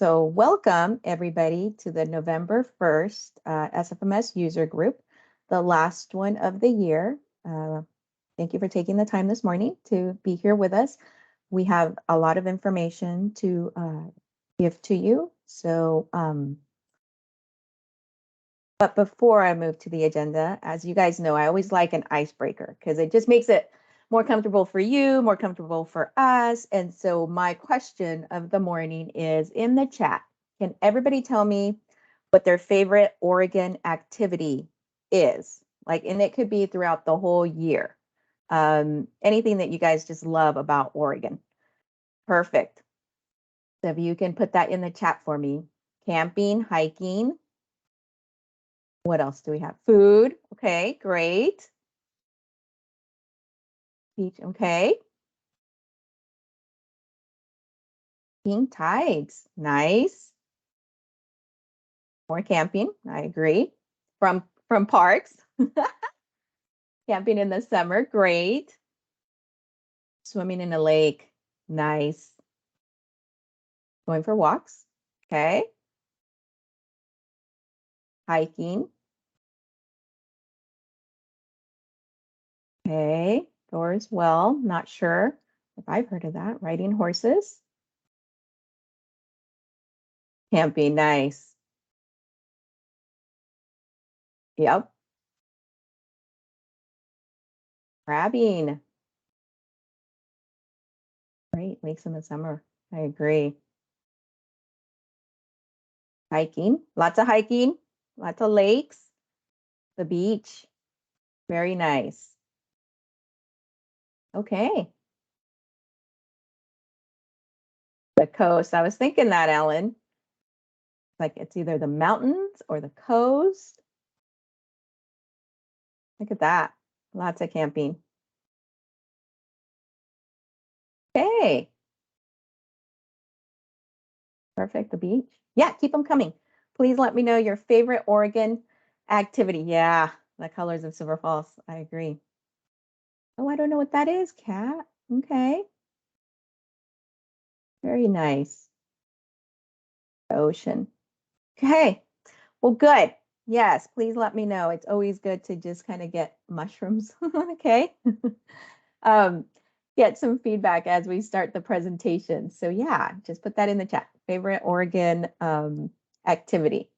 So welcome everybody to the November 1st SFMS user group, the last one of the year. Thank you for taking the time this morning to be here with us. We have a lot of information to give to you. So, but before I move to the agenda, as you guys know, I always like an icebreaker because it just makes it more comfortable for you, more comfortable for us. And so my question of the morning is in the chat. Can everybody tell me what their favorite Oregon activity is? Like, and it could be throughout the whole year. Anything that you guys just love about Oregon. Perfect. So if you can put that in the chat for me. Camping, hiking. What else do we have? Food. Okay, great. Beach. Okay. King tides. Nice. More camping. I agree. From parks. Camping in the summer. Great. Swimming in a lake. Nice. Going for walks. Okay. Hiking. Okay. Thor as well. Not sure if I've heard of that. Riding horses. Camping. Nice. Yep. Crabbing. Great. Lakes in the summer. I agree. Hiking. Lots of hiking. Lots of lakes. The beach. Very nice. Okay. The coast. I was thinking that, Ellen. Like it's either the mountains or the coast. Look at that. Lots of camping. Okay. Perfect. The beach. Yeah, keep them coming. Please let me know your favorite Oregon activity. Yeah, the colors of Silver Falls. I agree. Oh, I don't know what that is, Kat. Okay. Very nice. Ocean. Okay. Well, good. Yes, please let me know. It's always good to just kind of get mushrooms. Okay. Get some feedback as we start the presentation. So yeah, just put that in the chat. Favorite Oregon activity.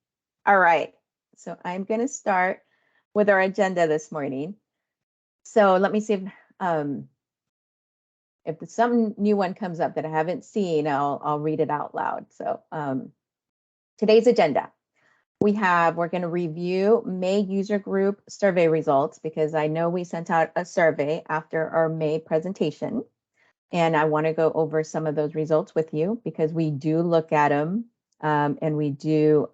All right. So I'm going to start with our agenda this morning. So let me see if some new one comes up that I haven't seen, I'll read it out loud. So today's agenda. We're going to review May user group survey results because I know we sent out a survey after our May presentation. And I want to go over some of those results with you because we do look at them and we do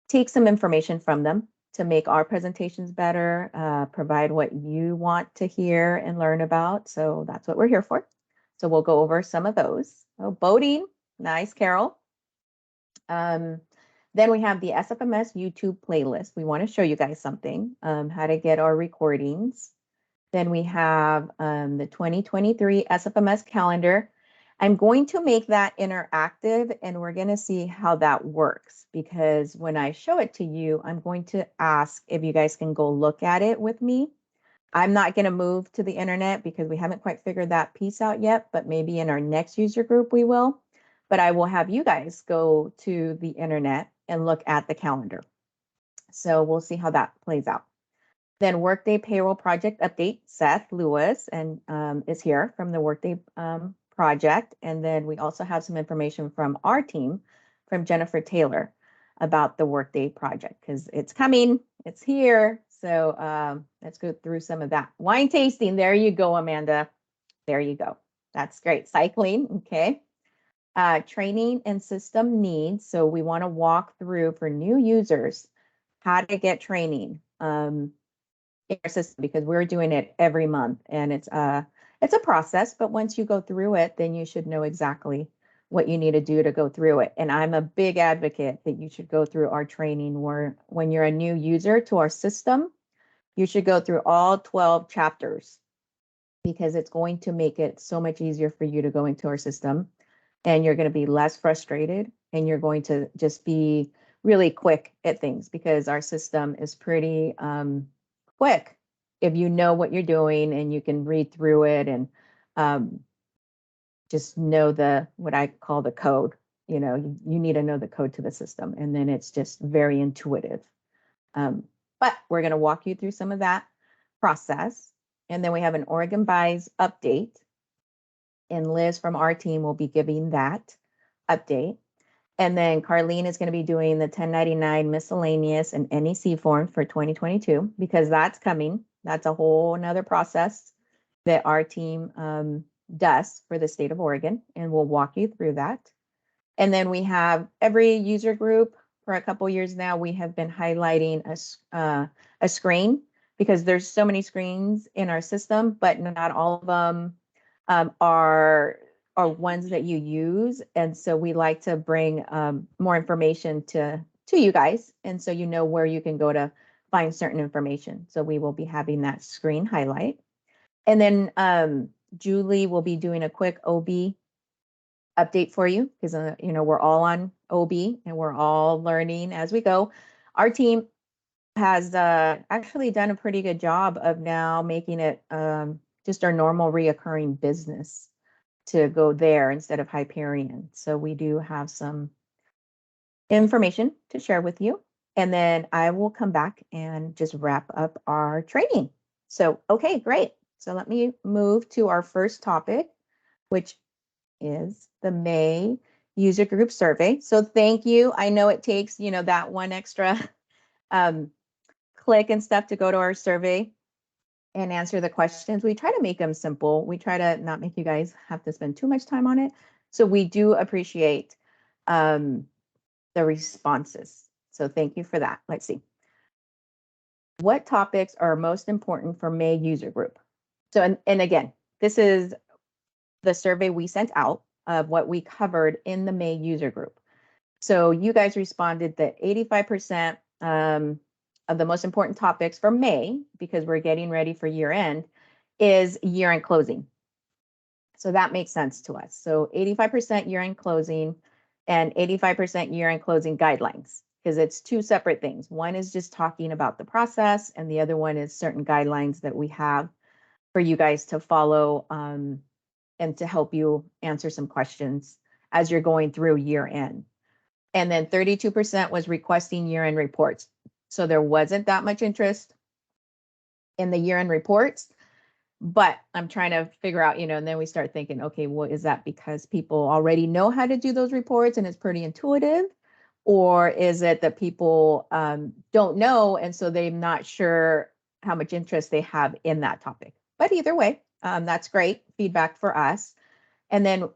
take some information from them to make our presentations better, provide what you want to hear and learn about. So that's what we're here for. So we'll go over some of those. Oh, boating. Nice, Carol. Then we have the SFMS YouTube playlist. We want to show you guys something, how to get our recordings. Then we have the 2023 SFMS calendar. I'm going to make that interactive and we're going to see how that works because when I show it to you, I'm going to ask if you guys can go look at it with me. I'm not going to move to the internet because we haven't quite figured that piece out yet, but maybe in our next user group we will. But I will have you guys go to the internet and look at the calendar. So we'll see how that plays out. Then Workday Payroll Project Update, Seth Lewis and is here from the Workday project. And then we also have some information from our team, from Jennifer Taylor, about the Workday project because it's coming, it's here. So let's go through some of that. Wine tasting, there you go, Amanda. There you go. That's great. Cycling, okay. Training and system needs. So we want to walk through for new users how to get training in our system because we're doing it every month and it's a process, but once you go through it, then you should know exactly what you need to do to go through it. And I'm a big advocate that you should go through our training where when you're a new user to our system, you should go through all 12 chapters because it's going to make it so much easier for you to go into our system. and you're going to be less frustrated, and you're going to just be really quick at things because our system is pretty quick if you know what you're doing and you can read through it and um, just know what I call the code. You need to know the code to the system, and then it's just very intuitive. But we're going to walk you through some of that process. And then we have an Oregon Buys update. And Liz from our team will be giving that update. And then Carlene is going to be doing the 1099 miscellaneous and NEC form for 2022 because that's coming. That's a whole nother process that our team does for the state of Oregon. And we'll walk you through that. And then we have every user group for a couple years now. We have been highlighting a screen because there's so many screens in our system, but not all of them are ones that you use. And so we like to bring more information to you guys. And so you know where you can go to find certain information. So we will be having that screen highlight. And then Julie will be doing a quick OB update for you because we're all on OB and we're all learning as we go. Our team has actually done a pretty good job of now making it just our normal reoccurring business to go there instead of Hyperion. So we do have some information to share with you. And then I will come back and just wrap up our training. So, okay, great. So let me move to our first topic, which is the May user group survey. So thank you. I know it takes, that one extra click and stuff to go to our survey and answer the questions. We try to make them simple. We try to not make you guys have to spend too much time on it. So we do appreciate the responses. So thank you for that. Let's see. What topics are most important for May user group? So, and again, this is the survey we sent out of what we covered in the May user group. So you guys responded that 85% of the most important topics for May, because we're getting ready for year end, is year end closing. So that makes sense to us. So 85% year end closing and 85% year end closing guidelines, because it's two separate things. One is just talking about the process, and the other one is certain guidelines that we have for you guys to follow and to help you answer some questions as you're going through year end. And then 32% was requesting year end reports. So there wasn't that much interest in the year end reports, but I'm trying to figure out, and then we start thinking, okay, well, is that because people already know how to do those reports and it's pretty intuitive? Or is it that people don't know, and so they're not sure how much interest they have in that topic? But either way, that's great feedback for us. And then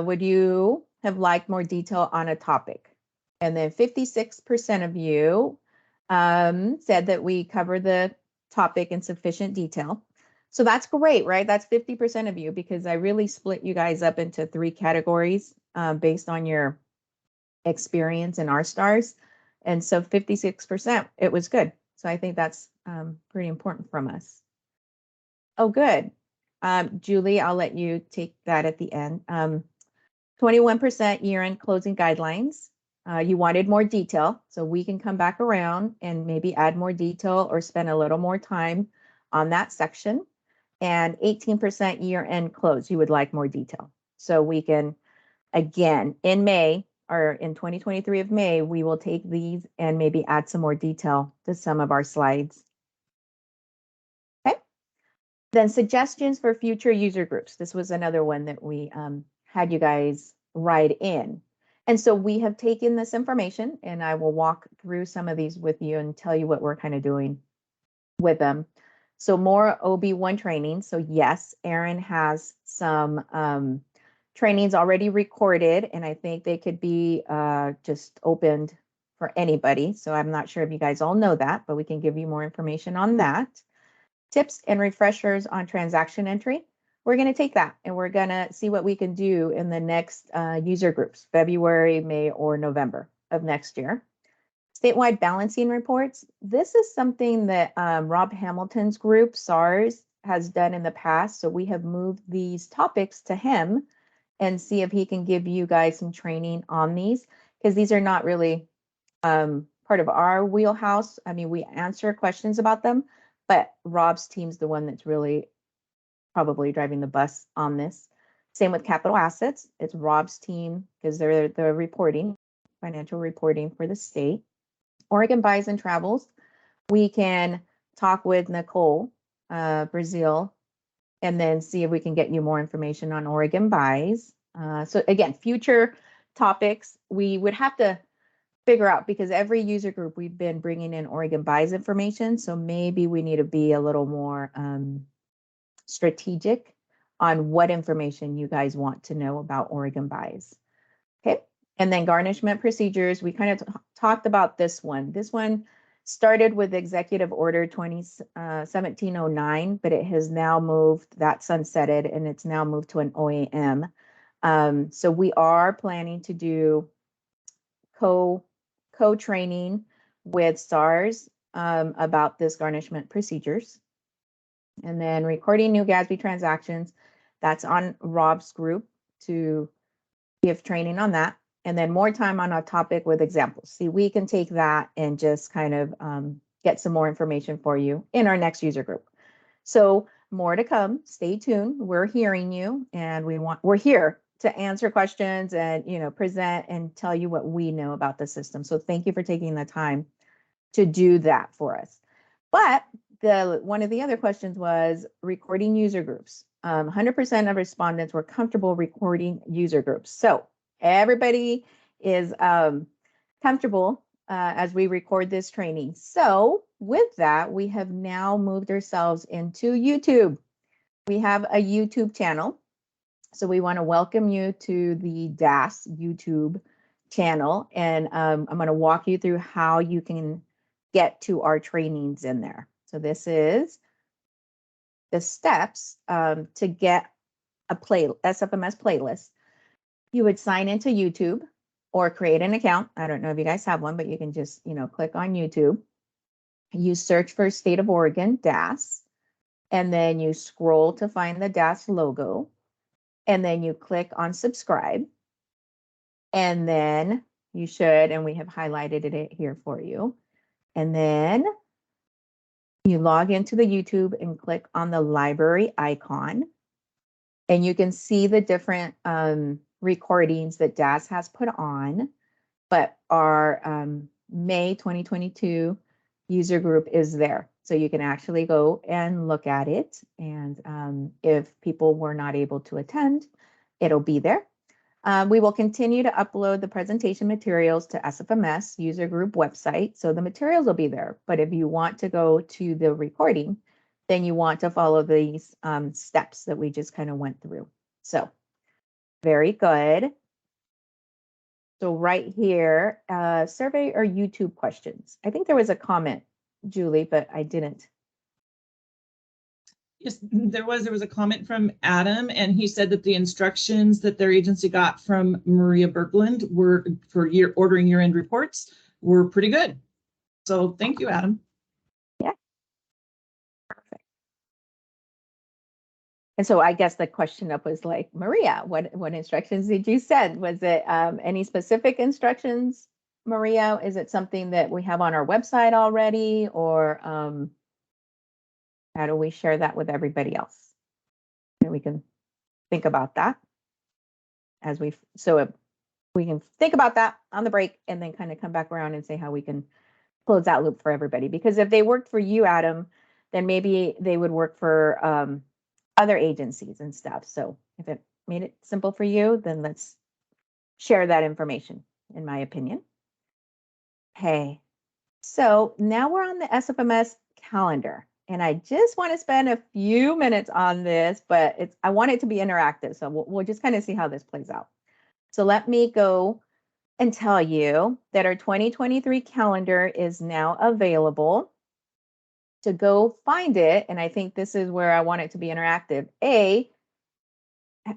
would you have liked more detail on a topic? And then 56% of you said that we cover the topic in sufficient detail. So that's great, right? That's 50% of you, because I really split you guys up into 3 categories based on your experience in R-stars. And so 56%, it was good. So I think that's pretty important from us. Oh, good. Julie, I'll let you take that at the end. 21% year-end closing guidelines. You wanted more detail, so we can come back around and maybe add more detail or spend a little more time on that section. And 18% year-end close, you would like more detail. So we can, again, in May, or in 2023 of May, we will take these and maybe add some more detail to some of our slides. Okay. Then suggestions for future user groups. This was another one that we had you guys write in. And so we have taken this information, and I will walk through some of these with you and tell you what we're kind of doing with them. So more OB1 training. So yes, Erin has some trainings already recorded, and I think they could be just opened for anybody. So I'm not sure if you guys all know that, but we can give you more information on that. Tips and refreshers on transaction entry. We're going to take that and we're going to see what we can do in the next user groups, February, May, or November of next year. Statewide balancing reports. This is something that Rob Hamilton's group, SARS, has done in the past. So we have moved these topics to him, and see if he can give you guys some training on these, because these are not really part of our wheelhouse. I mean, we answer questions about them, but Rob's team's the one that's really probably driving the bus on this. Same with capital assets. It's Rob's team because they're the reporting, financial reporting for the state. Oregon buys and travels. We can talk with Nicole, Brazil, and then see if we can get you more information on Oregon buys. So again, future topics, we would have to figure out, because every user group we've been bringing in Oregon buys information. So maybe we need to be a little more strategic on what information you guys want to know about Oregon buys. Okay. And then garnishment procedures, we kind of talked about this one. This one started with Executive Order 1709, but it has now moved, that sunsetted, and it's now moved to an OAM. So we are planning to do co-training with STARS about this garnishment procedures. And then recording new GASB transactions, that's on Rob's group to give training on that. And then more time on a topic with examples. See, we can take that and just kind of get some more information for you in our next user group. So more to come. Stay tuned. We're hearing you, and we're here to answer questions and, you know, present and tell you what we know about the system. So thank you for taking the time to do that for us. But one of the other questions was recording user groups. 100% of respondents were comfortable recording user groups. So everybody is comfortable as we record this training. So with that, we have now moved ourselves into YouTube. We have a YouTube channel. So we want to welcome you to the DAS YouTube channel. And I'm going to walk you through how you can get to our trainings in there. So this is the steps to get a SFMS playlist. You would sign into YouTube or create an account. I don't know if you guys have one, but you can just, you know, click on YouTube. You search for State of Oregon, DAS, and then you scroll to find the DAS logo. And then you click on subscribe. And then you should, and we have highlighted it here for you. And then you log into the YouTube and click on the library icon. And you can see the different recordings that DAS has put on, but our May 2022 user group is there. So you can actually go and look at it. And if people were not able to attend, it'll be there. We will continue to upload the presentation materials to SFMS user group website. So the materials will be there. But if you want to go to the recording, then you want to follow these steps that we just kind of went through. So very good. So right here, survey or YouTube questions. I think there was a comment, Julie, but I didn't. Yes, there was a comment from Adam, and he said that the instructions that their agency got from Maria Berglund were for ordering year-end reports were pretty good. So thank you, Adam. Yeah. Perfect. And so I guess the question up was like, Maria, what instructions did you send? Was it any specific instructions, Maria? Is it something that we have on our website already, or how do we share that with everybody else? And we can think about that as we can think about that on the break and then kind of come back around and say how we can close that loop for everybody. Because if they worked for you, Adam, then maybe they would work for other agencies and stuff. So if it made it simple for you, then let's share that information, in my opinion. Okay, so now we're on the SFMS calendar. And I just want to spend a few minutes on this, but I want it to be interactive. So we'll just kind of see how this plays out. So let me go and tell you that our 2023 calendar is now available. To go find it, and I think this is where I want it to be interactive.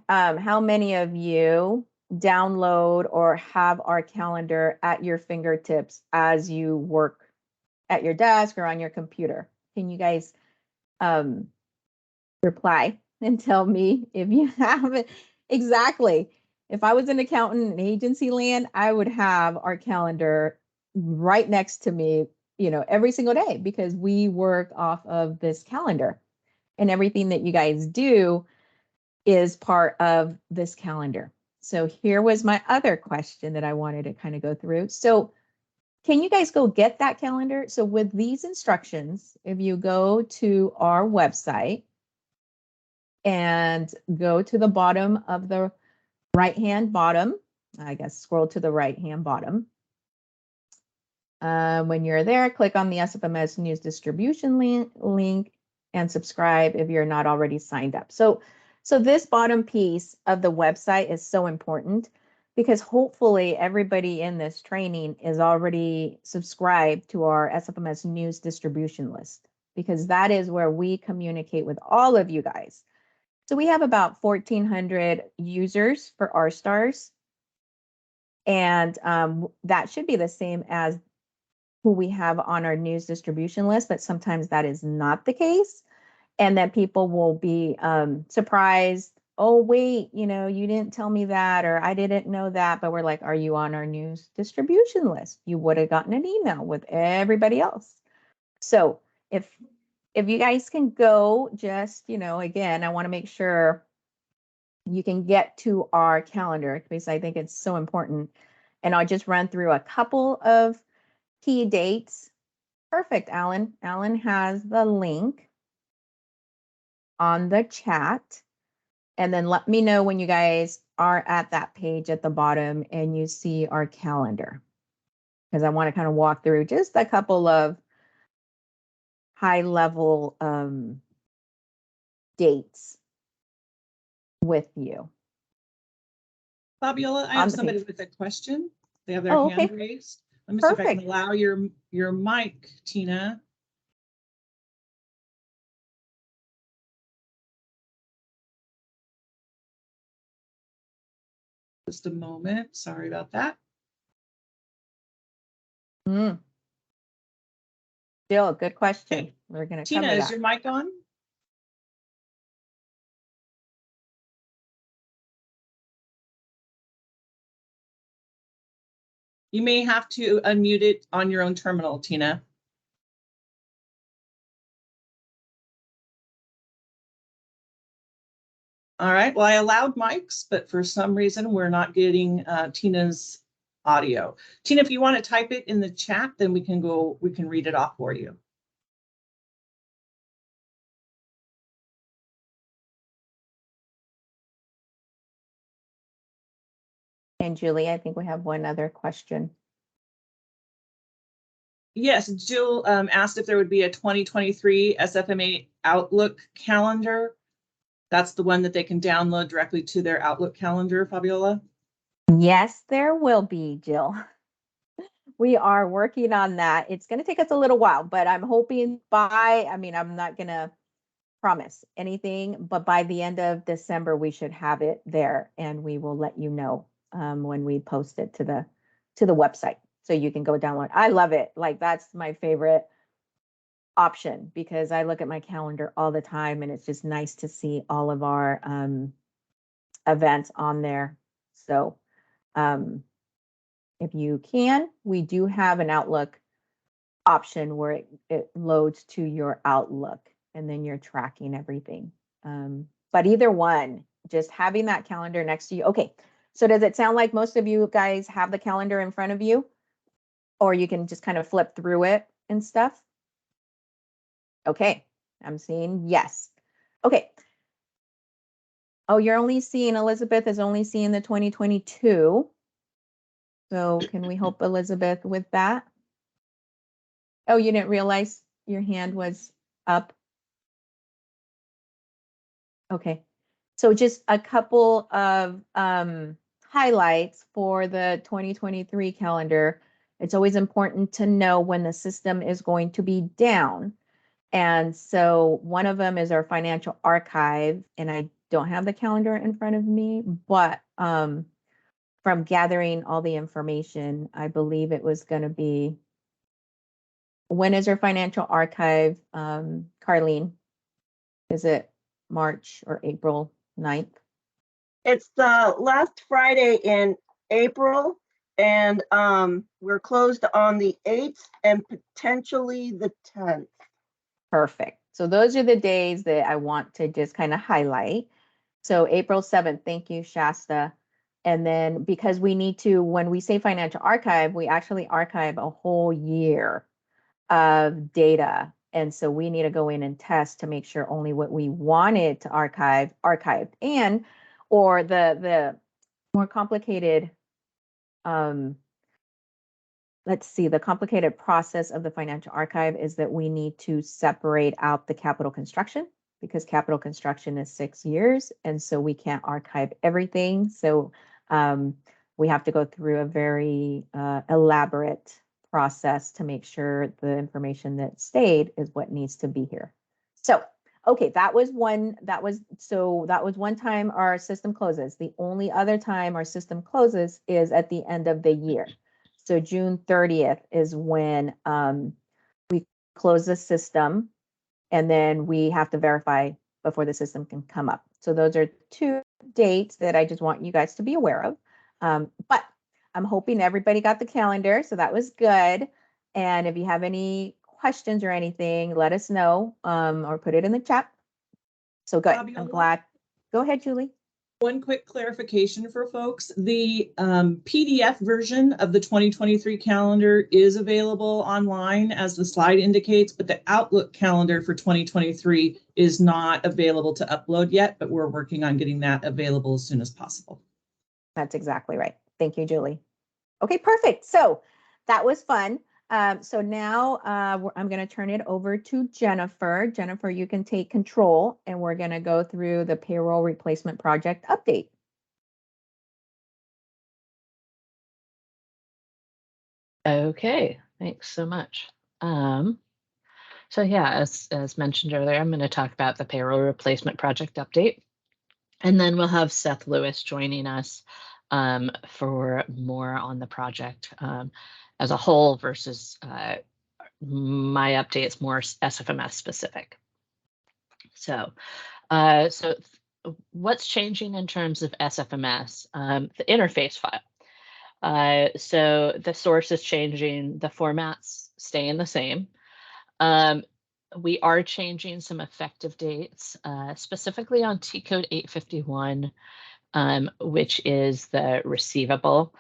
How many of you download or have our calendar at your fingertips as you work at your desk or on your computer? Can you guys reply and tell me if you have it? Exactly. If I was an accountant in agency land, I would have our calendar right next to me, every single day because we work off of this calendar and everything that you guys do is part of this calendar. So here was my other question that I wanted to kind of go through. So can you guys go get that calendar? So with these instructions, if you go to our website and go to the bottom of the right-hand bottom, I guess scroll to the right-hand bottom. When you're there, click on the SFMS news distribution link and subscribe if you're not already signed up. So this bottom piece of the website is so important because hopefully everybody in this training is already subscribed to our SFMS news distribution list because that is where we communicate with all of you guys. So we have about 1,400 users for R stars. And that should be the same as who we have on our news distribution list, but sometimes that is not the case. And then people will be surprised. Oh, wait, you didn't tell me that, or I didn't know that. But we're like, are you on our news distribution list? You would have gotten an email with everybody else. So if you guys can go just, again, I want to make sure you can get to our calendar because I think it's so important. And I'll just run through a couple of key dates. Perfect, Alan. Alan has the link on the chat. And then let me know when you guys are at that page at the bottom and you see our calendar. Because I want to kind of walk through just a couple of high level dates with you. Fabiola, I have somebody with a question. They have their hand raised. Let me see if I can allow your mic, Tina. Just a moment. Sorry about that. Still, good question. Okay. We're going to Tina, is your mic on? You may have to unmute it on your own terminal, Tina. All right, well, I allowed mics, but for some reason, we're not getting Tina's audio. Tina, if you want to type it in the chat, then we can read it off for you. And Julie, I think we have one other question. Yes, Jill asked if there would be a 2023 SFMA Outlook calendar. That's the one that they can download directly to their Outlook calendar, Fabiola? Yes, there will be, Jill. We are working on that. It's going to take us a little while, but I'm hoping I'm not going to promise anything, but by the end of December, we should have it there and we will let you know when we post it to the website. So you can go download. I love it. Like that's my favorite option because I look at my calendar all the time and it's just nice to see all of our events on there. So if you can, we do have an Outlook option where it loads to your Outlook and then you're tracking everything. But either one, just having that calendar next to you. Okay, so does it sound like most of you guys have the calendar in front of you? Or you can just kind of flip through it and stuff? Okay, I'm seeing yes. Okay. Oh, Elizabeth is only seeing the 2022. So can we help Elizabeth with that? Oh, you didn't realize your hand was up? Okay. So just a couple of highlights for the 2023 calendar. It's always important to know when the system is going to be down. And so one of them is our financial archive, and I don't have the calendar in front of me, but from gathering all the information, I believe it was going to be, when is our financial archive, Carlene? Is it March or April 9th? It's the last Friday in April, and we're closed on the 8th and potentially the 10th. Perfect. So those are the days that I want to just kind of highlight. So April 7th, thank you, Shasta. And then because we need to, when we say financial archive, we actually archive a whole year of data. And so we need to go in and test to make sure only what we wanted to archive, archived, and or the more complicated, let's see, the complicated process of the financial archive is that we need to separate out the capital construction because capital construction is 6 years. And so we can't archive everything. So we have to go through a very elaborate process to make sure the information that stayed is what needs to be here. So, okay, that was one time our system closes. The only other time our system closes is at the end of the year. So June 30th is when we close the system, and then we have to verify before the system can come up. So those are two dates that I just want you guys to be aware of. But I'm hoping everybody got the calendar, so that was good. And if you have any questions or anything, let us know or put it in the chat. So good. Bobby, I'm glad. Go ahead, Julie. One quick clarification for folks. The PDF version of the 2023 calendar is available online as the slide indicates, but the Outlook calendar for 2023 is not available to upload yet, but we're working on getting that available as soon as possible. That's exactly right. Thank you, Julie. Okay, perfect. So that was fun. So now I'm going to turn it over to Jennifer. Jennifer, you can take control, and we're going to go through the payroll replacement project update. Okay, thanks so much. So yeah, as mentioned earlier, I'm going to talk about the payroll replacement project update, and then we'll have Seth Lewis joining us for more on the project as a whole versus my updates more SFMS specific. So, what's changing in terms of SFMS? The interface file. So the source is changing, the formats staying the same. We are changing some effective dates, specifically on T code 851, which is the receivable.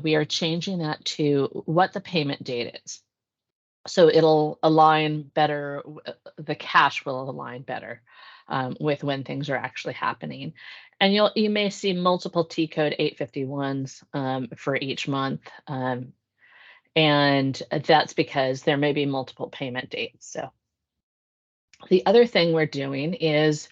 We are changing that to what the payment date is. So it'll align better, the cash will align better with when things are actually happening. And you may see multiple T code 851s for each month. And that's because there may be multiple payment dates. So the other thing we're doing is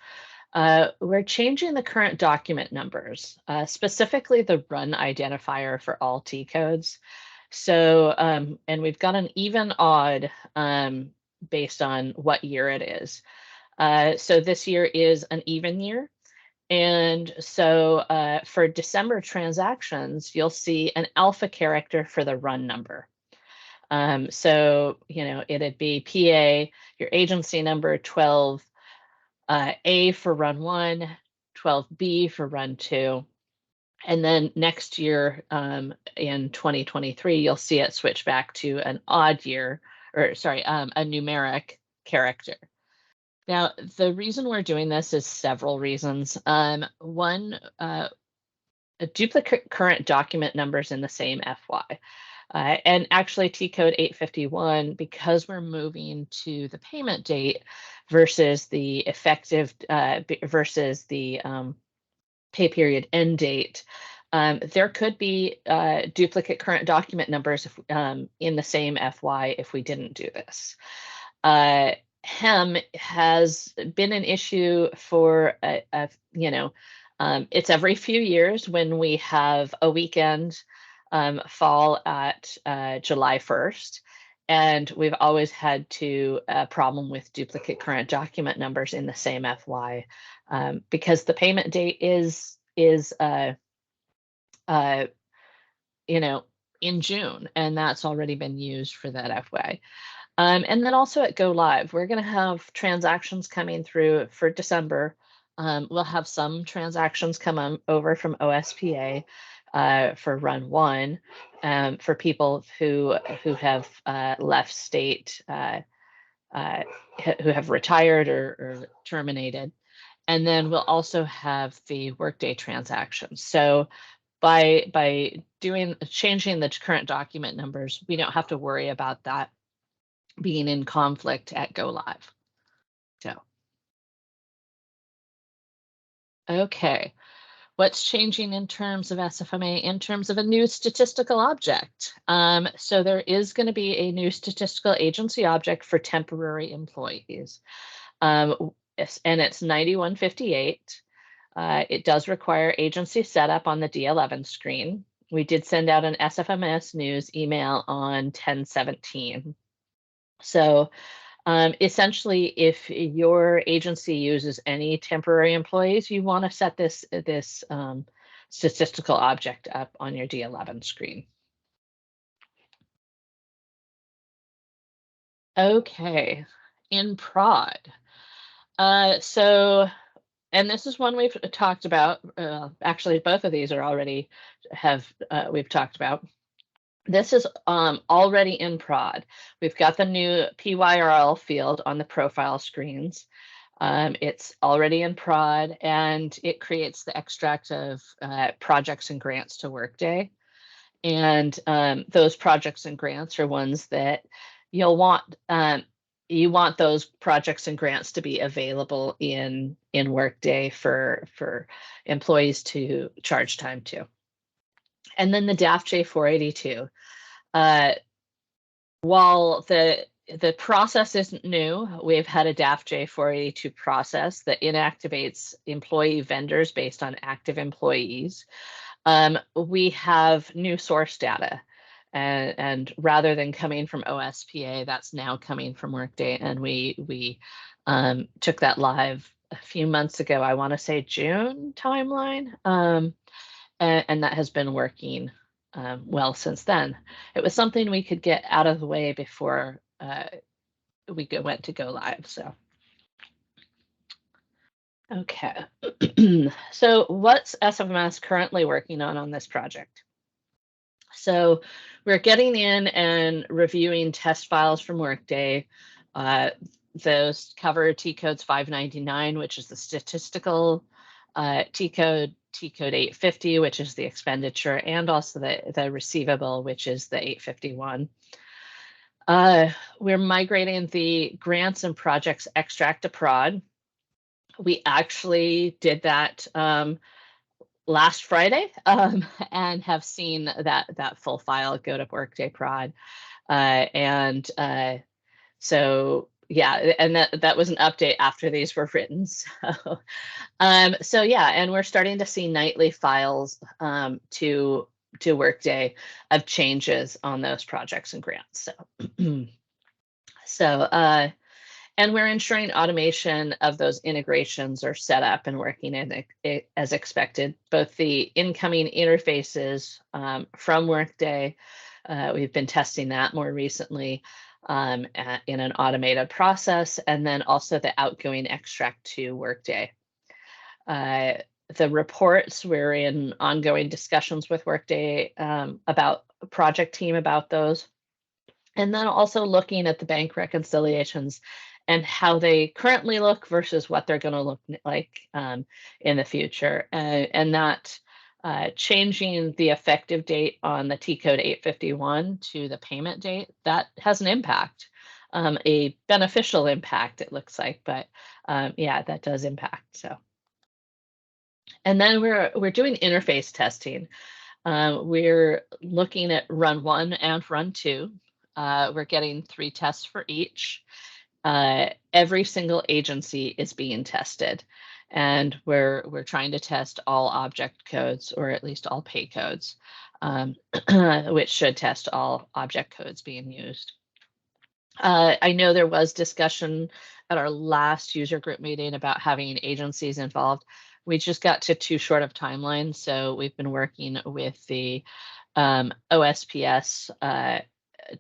we're changing the current document numbers, specifically the run identifier for all T codes. So, and we've got an even odd based on what year it is. So this year is an even year. And so for December transactions, you'll see an alpha character for the run number. So, it'd be PA, your agency number 12, A for run 1, 12B for run 2. And then next year in 2023, you'll see it switch back to an odd year, or sorry, a numeric character. Now, the reason we're doing this is several reasons. One, duplicate current document numbers in the same FY. And actually T code 851, because we're moving to the payment date versus the effective versus the pay period end date, there could be duplicate current document numbers in the same FY if we didn't do this. HEM has been an issue for it's every few years when we have a weekend fall at July 1st. And we've always had a problem with duplicate current document numbers in the same FY because the payment date is in June, and that's already been used for that FY. And then also at Go Live, we're going to have transactions coming through for December We'll have some transactions come over from OSPA for run 1 for people who have left state, who have retired or terminated. And then we'll also have the Workday transactions. So by changing the current document numbers, we don't have to worry about that being in conflict at go live. So, okay. What's changing in terms of SFMA in terms of a new statistical object? So there is going to be a new statistical agency object for temporary employees. And it's 9158. It does require agency setup on the D11 screen. We did send out an SFMS news email on 10/17. So essentially, if your agency uses any temporary employees, you want to set this statistical object up on your D11 screen. Okay, in prod. So, and this is one we've talked about. Actually, both of these are already we've talked about. This is already in prod. We've got the new PYRL field on the profile screens. It's already in prod, and it creates the extract of projects and grants to Workday. And those projects and grants are ones that you'll want. You want those projects and grants to be available in Workday for employees to charge time to. And then the DAF J482. While the process isn't new, we've had a DAF J482 process that inactivates employee vendors based on active employees. We have new source data, and rather than coming from OSPA, that's now coming from Workday, and we took that live a few months ago. I want to say June timeline, and that has been working well since then. It was something we could get out of the way before we went to go live. So, okay. So what's SFMS currently working on this project? So we're getting in and reviewing test files from Workday. Those cover T codes 599, which is the statistical T code 850, which is the expenditure, and also the receivable, which is the 851. We're migrating the grants and projects extract to prod. We actually did that last Friday and have seen that full file go to Workday prod. So yeah, and that was an update after these were written. So yeah, and we're starting to see nightly files to Workday of changes on those projects and grants. So and we're ensuring automation of those integrations are set up and working as expected. Both the incoming interfaces from Workday, we've been testing that more recently in an automated process, and then also the outgoing extract to Workday. The reports, we're in ongoing discussions with Workday about project team about those. And then also looking at the bank reconciliations and how they currently look versus what they're going to look like in the future. And that changing the effective date on the T code 851 to the payment date, that has an impact, a beneficial impact, it looks like, but yeah, that does impact. So, and then we're doing interface testing. We're looking at run 1 and run 2. We're getting 3 tests for each. Every single agency is being tested, and we're trying to test all object codes, or at least all pay codes, which should test all object codes being used. I know there was discussion at our last user group meeting about having agencies involved. We just got to too short of timeline, so we've been working with the OSPS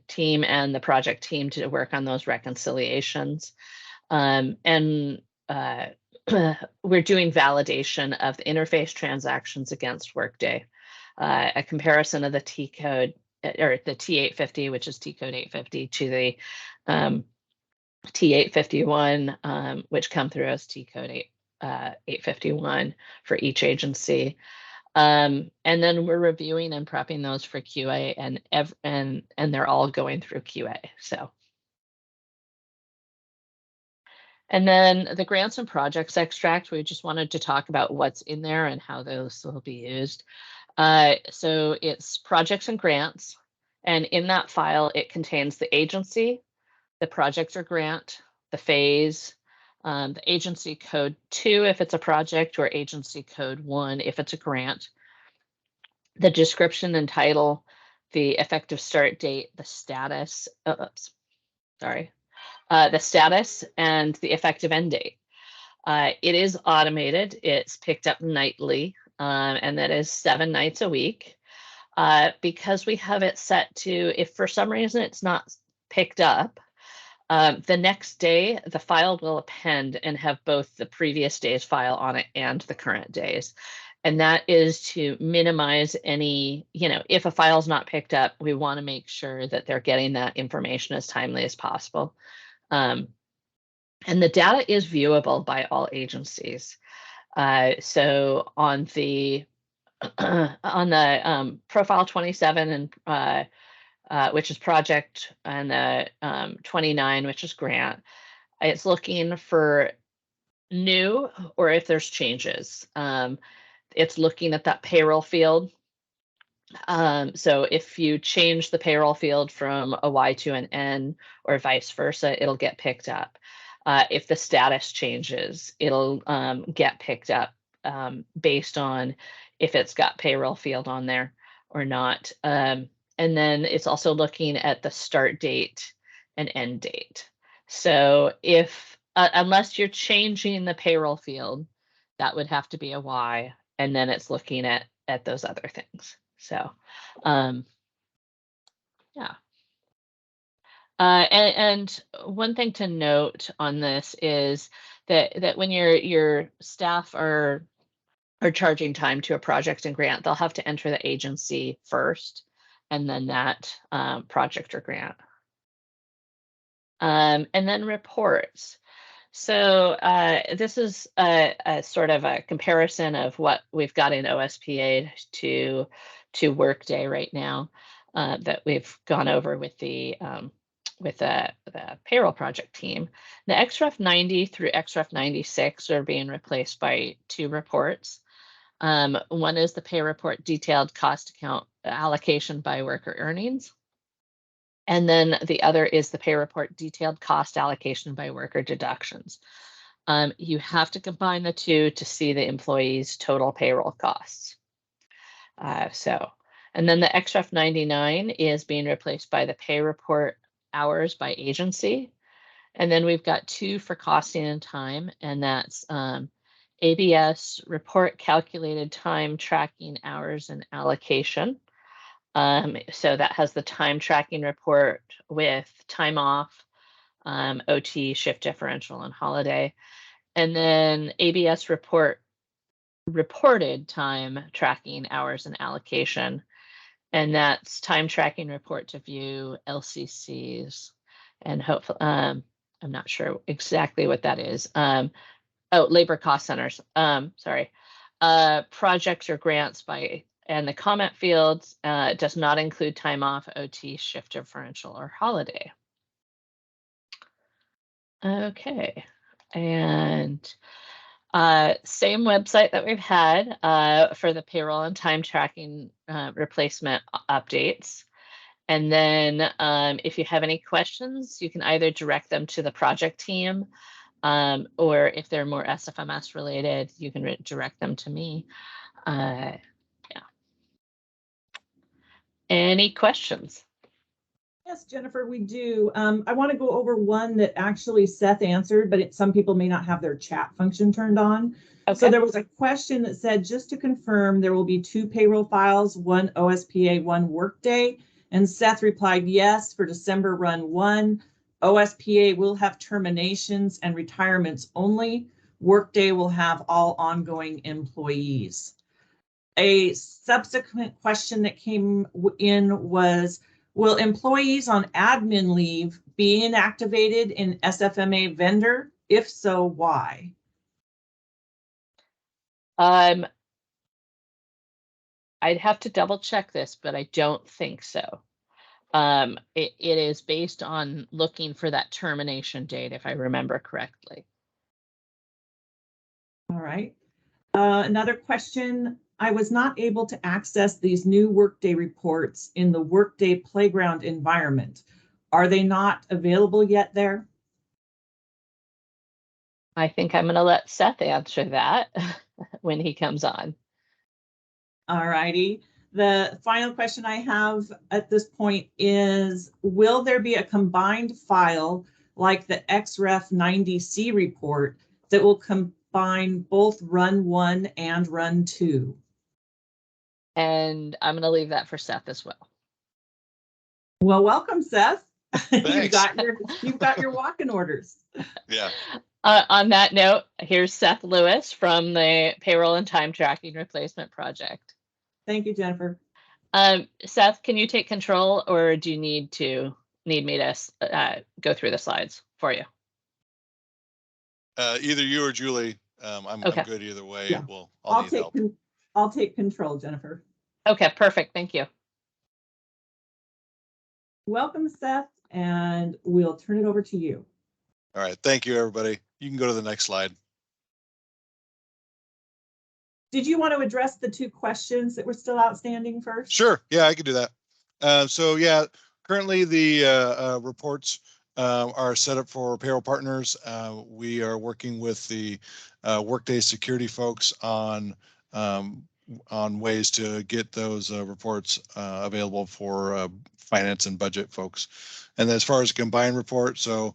team and the project team to work on those reconciliations. And we're doing validation of the interface transactions against Workday, a comparison of the T code or the T850, which is T code 850, to the T851, which come through as T code 851 for each agency. And then we're reviewing and prepping those for QA, and they're all going through QA. So. And then the grants and projects extract, we just wanted to talk about what's in there and how those will be used. So it's projects and grants, and in that file, it contains the agency, the project or grant, the phase, the agency code 2 if it's a project, or agency code 1 if it's a grant, the description and title, the effective start date, the status, the status, and the effective end date. It is automated. It's picked up nightly, and that is 7 nights a week. Because we have it set to, if for some reason it's not picked up, the next day the file will append and have both the previous day's file on it and the current day's. And that is to minimize any, if a file's not picked up, we want to make sure that they're getting that information as timely as possible. And the data is viewable by all agencies. So on the profile 27 and which is project, and the 29, which is grant, it's looking for new or if there's changes. It's looking at that payroll field. So if you change the payroll field from a Y to an N or vice versa, it'll get picked up. If the status changes, it'll get picked up based on if it's got payroll field on there or not. And then it's also looking at the start date and end date. So if, unless you're changing the payroll field, that would have to be a Y, and then it's looking at those other things. So, yeah. And one thing to note on this is that when your staff are charging time to a project and grant, they'll have to enter the agency first, and then that project or grant. And then reports. So this is a sort of a comparison of what we've got in OSPA to Workday right now that we've gone over with the payroll project team. The XREF 90 through XREF 96 are being replaced by 2 reports. One is the pay report detailed cost account allocation by worker earnings. And then the other is the pay report detailed cost allocation by worker deductions. You have to combine the two to see the employee's total payroll costs. And then the XREF 99 is being replaced by the pay report hours by agency. And then we've got 2 for costing and time, and that's ABS report calculated time tracking hours and allocation. So that has the time tracking report with time off, OT, shift differential, and holiday. And then ABS reported time tracking hours and allocation. And that's time tracking report to view LCCs. And hopefully, I'm not sure exactly what that is. Labor cost centers, sorry. Projects or grants by, and the comment fields does not include time off, OT, shift differential, or holiday. Okay, and same website that we've had for the payroll and time tracking replacement updates. And then if you have any questions, you can either direct them to the project team, or if they're more SFMS related, you can direct them to me. Yeah. Any questions? Yes, Jennifer, we do. I want to go over one that actually Seth answered, but some people may not have their chat function turned on. Okay. So there was a question that said, just to confirm, there will be 2 payroll files, one OSPA, one Workday. And Seth replied, yes, for December run 1. OSPA will have terminations and retirements only. Workday will have all ongoing employees. A subsequent question that came in was, will employees on admin leave be inactivated in SFMA vendor? If so, why? I'd have to double check this, but I don't think so. It is based on looking for that termination date, if I remember correctly. All right. Another question. I was not able to access these new Workday reports in the Workday Playground environment. Are they not available yet there? I think I'm going to let Seth answer that when he comes on. All righty. The final question I have at this point is, will there be a combined file like the XREF 90C report that will combine both Run 1 and Run 2? And I'm going to leave that for Seth as well. Well, welcome, Seth. Thanks. You've got your walk-in orders. Yeah. On that note, here's Seth Lewis from the Payroll and Time Tracking Replacement Project. Thank you, Jennifer. Seth, can you take control, or do you need me to go through the slides for you? Either you or Julie. I'm good either way. Yeah. Well, I'll need help. I'll take control, Jennifer. Okay, perfect. Thank you. Welcome, Seth, and we'll turn it over to you. All right. Thank you, everybody. You can go to the next slide. Did you want to address the two questions that were still outstanding first? Sure. Yeah, I can do that. So yeah, currently the reports are set up for payroll partners. We are working with the Workday security folks on ways to get those reports available for finance and budget folks. And as far as a combined report, so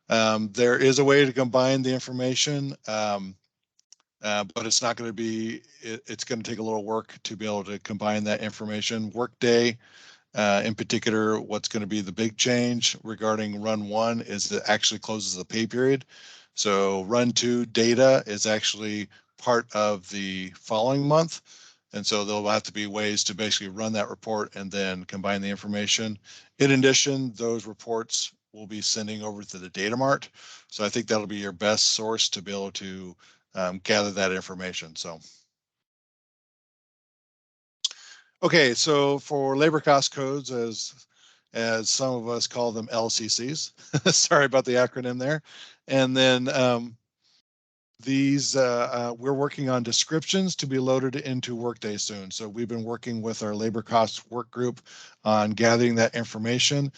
there is a way to combine the information. But it's not going to be, it's going to take a little work to be able to combine that information. Workday, in particular, what's going to be the big change regarding Run 1 is that it actually closes the pay period. So Run 2 data is actually part of the following month. And so there'll have to be ways to basically run that report and then combine the information. In addition, those reports will be sending over to the data mart. So I think that'll be your best source to be able to gather that information. So, okay, so for labor cost codes, as some of us call them LCCs, sorry about the acronym there. And then these, we're working on descriptions to be loaded into Workday soon. So we've been working with our labor cost work group on gathering that information.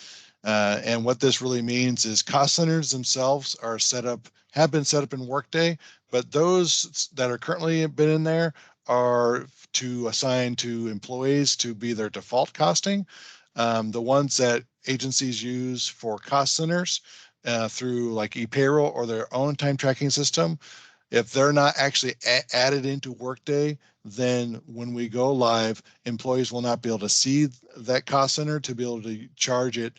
And what this really means is cost centers themselves are have been set up in Workday, but those that are currently been in there are to assign to employees to be their default costing. The ones that agencies use for cost centers through like ePayroll or their own time tracking system, if they're not actually added into Workday, then when we go live, employees will not be able to see that cost center to be able to charge it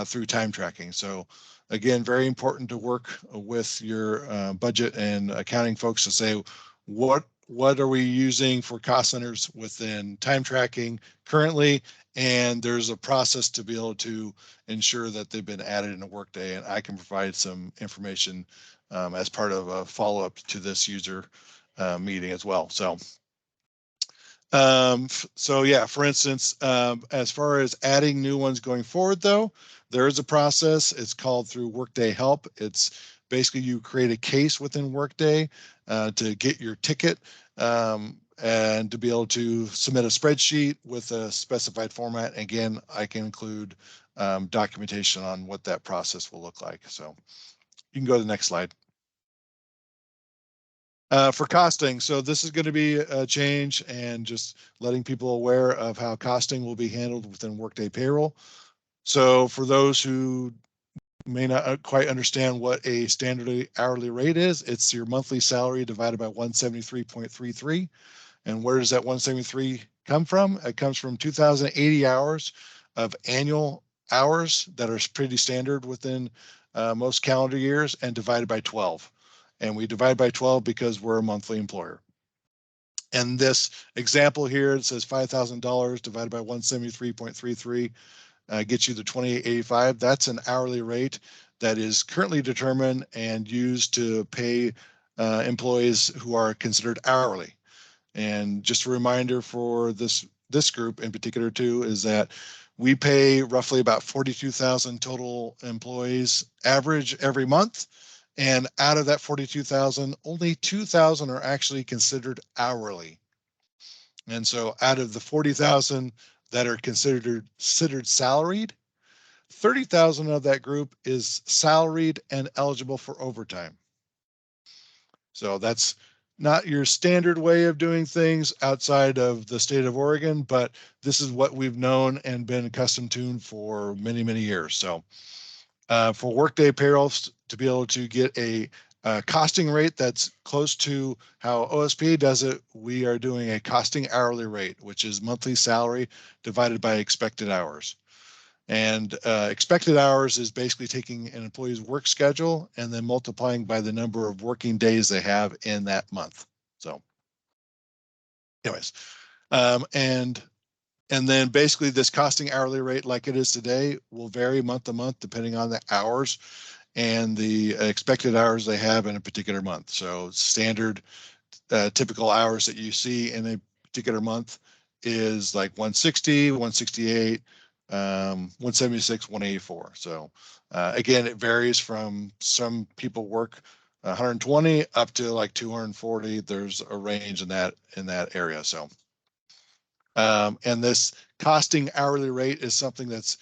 through time tracking. So again, very important to work with your budget and accounting folks to say, what are we using for cost centers within time tracking currently? And there's a process to be able to ensure that they've been added into Workday, and I can provide some information as part of a follow-up to this user meeting as well. So yeah, for instance, as far as adding new ones going forward, though, there is a process. It's called through Workday Help. It's basically you create a case within Workday to get your ticket and to be able to submit a spreadsheet with a specified format. Again, I can include documentation on what that process will look like. So you can go to the next slide. For costing, so this is going to be a change and just letting people aware of how costing will be handled within Workday Payroll. So for those who may not quite understand what a standard hourly rate is, it's your monthly salary divided by 173.33. And where does that 173 come from? It comes from 2,080 hours of annual hours that are pretty standard within most calendar years and divided by 12. and we divide by 12 because we're a monthly employer. And this example here, it says $5,000 divided by 173.33 gets you the 2885. That's an hourly rate that is currently determined and used to pay employees who are considered hourly. And just a reminder for this group in particular too, is that we pay roughly about 42,000 total employees average every month. And out of that 42,000, only 2,000 are actually considered hourly. And so out of the 40,000 that are considered salaried, 30,000 of that group is salaried and eligible for overtime. So that's not your standard way of doing things outside of the state of Oregon, but this is what we've known and been accustomed to for many, many years. So for Workday payrolls to be able to get a costing rate that's close to how OSPA does it, we are doing a costing hourly rate, which is monthly salary divided by expected hours. And expected hours is basically taking an employee's work schedule and then multiplying by the number of working days they have in that month. So anyways, and then basically this costing hourly rate like it is today will vary month to month depending on the hours and the expected hours they have in a particular month. So standard typical hours that you see in a particular month is like 160, 168, 176, 184. So again, it varies from some people work 120 up to like 240. There's a range in that area. So and this costing hourly rate is something that's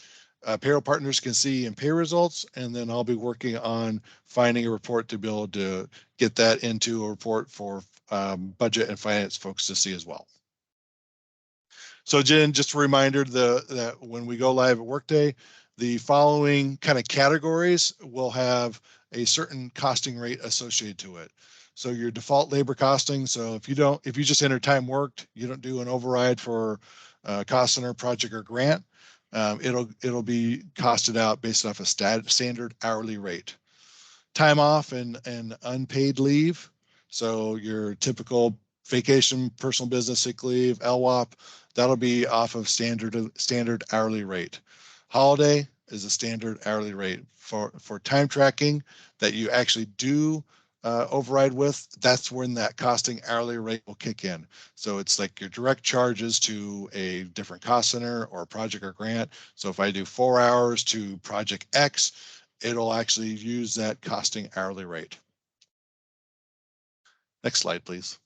payroll partners can see in pay results, and then I'll be working on finding a report to be able to get that into a report for budget and finance folks to see as well. So Jen, just a reminder that when we go live at Workday, the following kind of categories will have a certain costing rate associated to it. So your default labor costing. So if you just enter time worked, you don't do an override for cost center, project, or grant, it'll be costed out based off a standard hourly rate. Time off and unpaid leave. So your typical vacation, personal business, sick leave, LWOP, that'll be off of standard hourly rate. Holiday is a standard hourly rate. For time tracking that you actually do override with, that's when that costing hourly rate will kick in. So it's like your direct charges to a different cost center or project or grant. So if I do 4 hours to project X, it'll actually use that costing hourly rate. Next slide, please.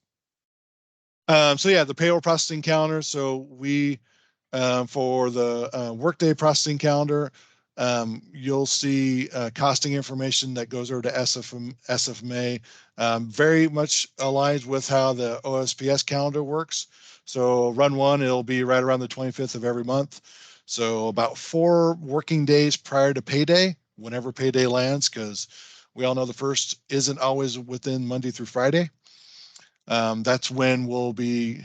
So yeah, the payroll processing calendar. So we, for the Workday processing calendar, you'll see costing information that goes over to SFMA, very much aligns with how the OSPS calendar works. So run one, it'll be right around the 25th of every month. So about 4 working days prior to payday, whenever payday lands, because we all know the first isn't always within Monday through Friday. That's when we'll be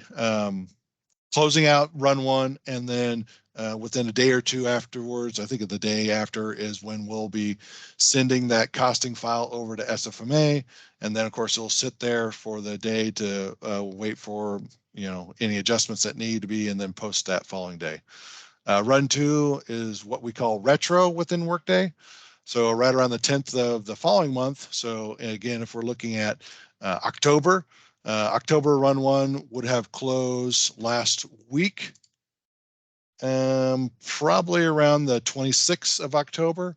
closing out run one, and then within a day or two afterwards, I think the day after is when we'll be sending that costing file over to SFMA, and then of course it'll sit there for the day to wait for any adjustments that need to be, and then post that following day. Run two is what we call retro within Workday. So right around the 10th of the following month. So again, if we're looking at October run one would have closed last week, probably around the 26th of October.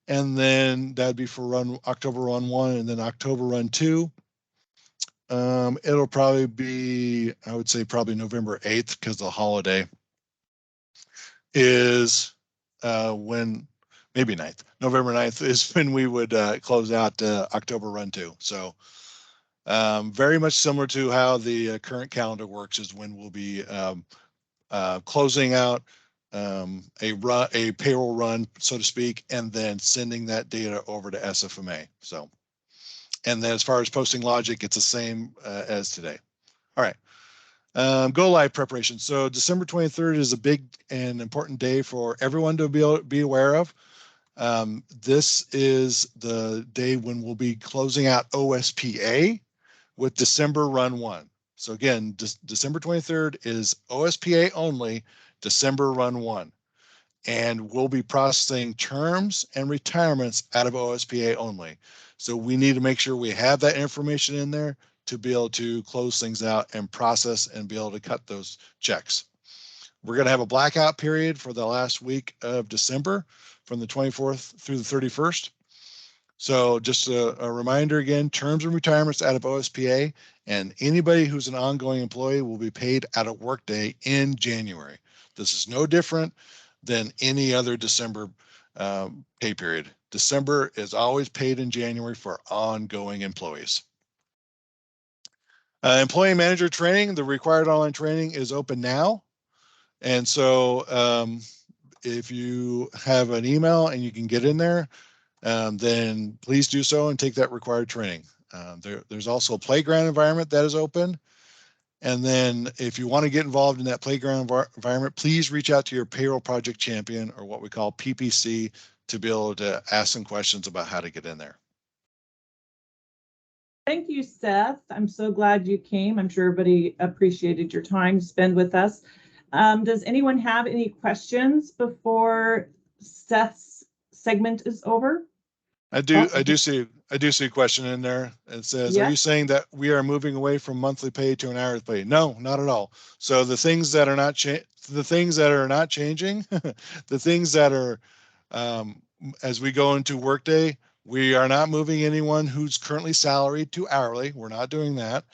And then that'd be for October run one, and then October run two. It'll probably be, I would say probably November 8th, because the holiday is when, maybe 9th, November 9th is when we would close out October run two. So very much similar to how the current calendar works, is when we'll be closing out a payroll run, so to speak, and then sending that data over to SFMA. So, and then as far as posting logic, it's the same as today. All right. Go live preparation. So December 23rd is a big and important day for everyone to be aware of. This is the day when we'll be closing out OSPA with December run 1. So again, December 23rd is OSPA only, December run 1. And we'll be processing terms and retirements out of OSPA only. So we need to make sure we have that information in there to be able to close things out and process and be able to cut those checks. We're going to have a blackout period for the last week of December from the 24th through the 31st. So just a reminder again, terms and retirements out of OSPA, and anybody who's an ongoing employee will be paid out of Workday in January. This is no different than any other December pay period. December is always paid in January for ongoing employees. Employee manager training, the required online training is open now. And so if you have an email and you can get in there, then please do so and take that required training. There's also a playground environment that is open. And then if you want to get involved in that playground environment, please reach out to your payroll project champion, or what we call PPC, to be able to ask some questions about how to get in there. Thank you, Seth. I'm so glad you came. I'm sure everybody appreciated your time to spend with us. Does anyone have any questions before Seth's segment is over? I do see a question in there. It says, Yeah. Are you saying that we are moving away from monthly pay to an hourly pay? No, not at all. So the things that are not changing, the things that are as we go into Workday, we are not moving anyone who's currently salaried to hourly. We're not doing that.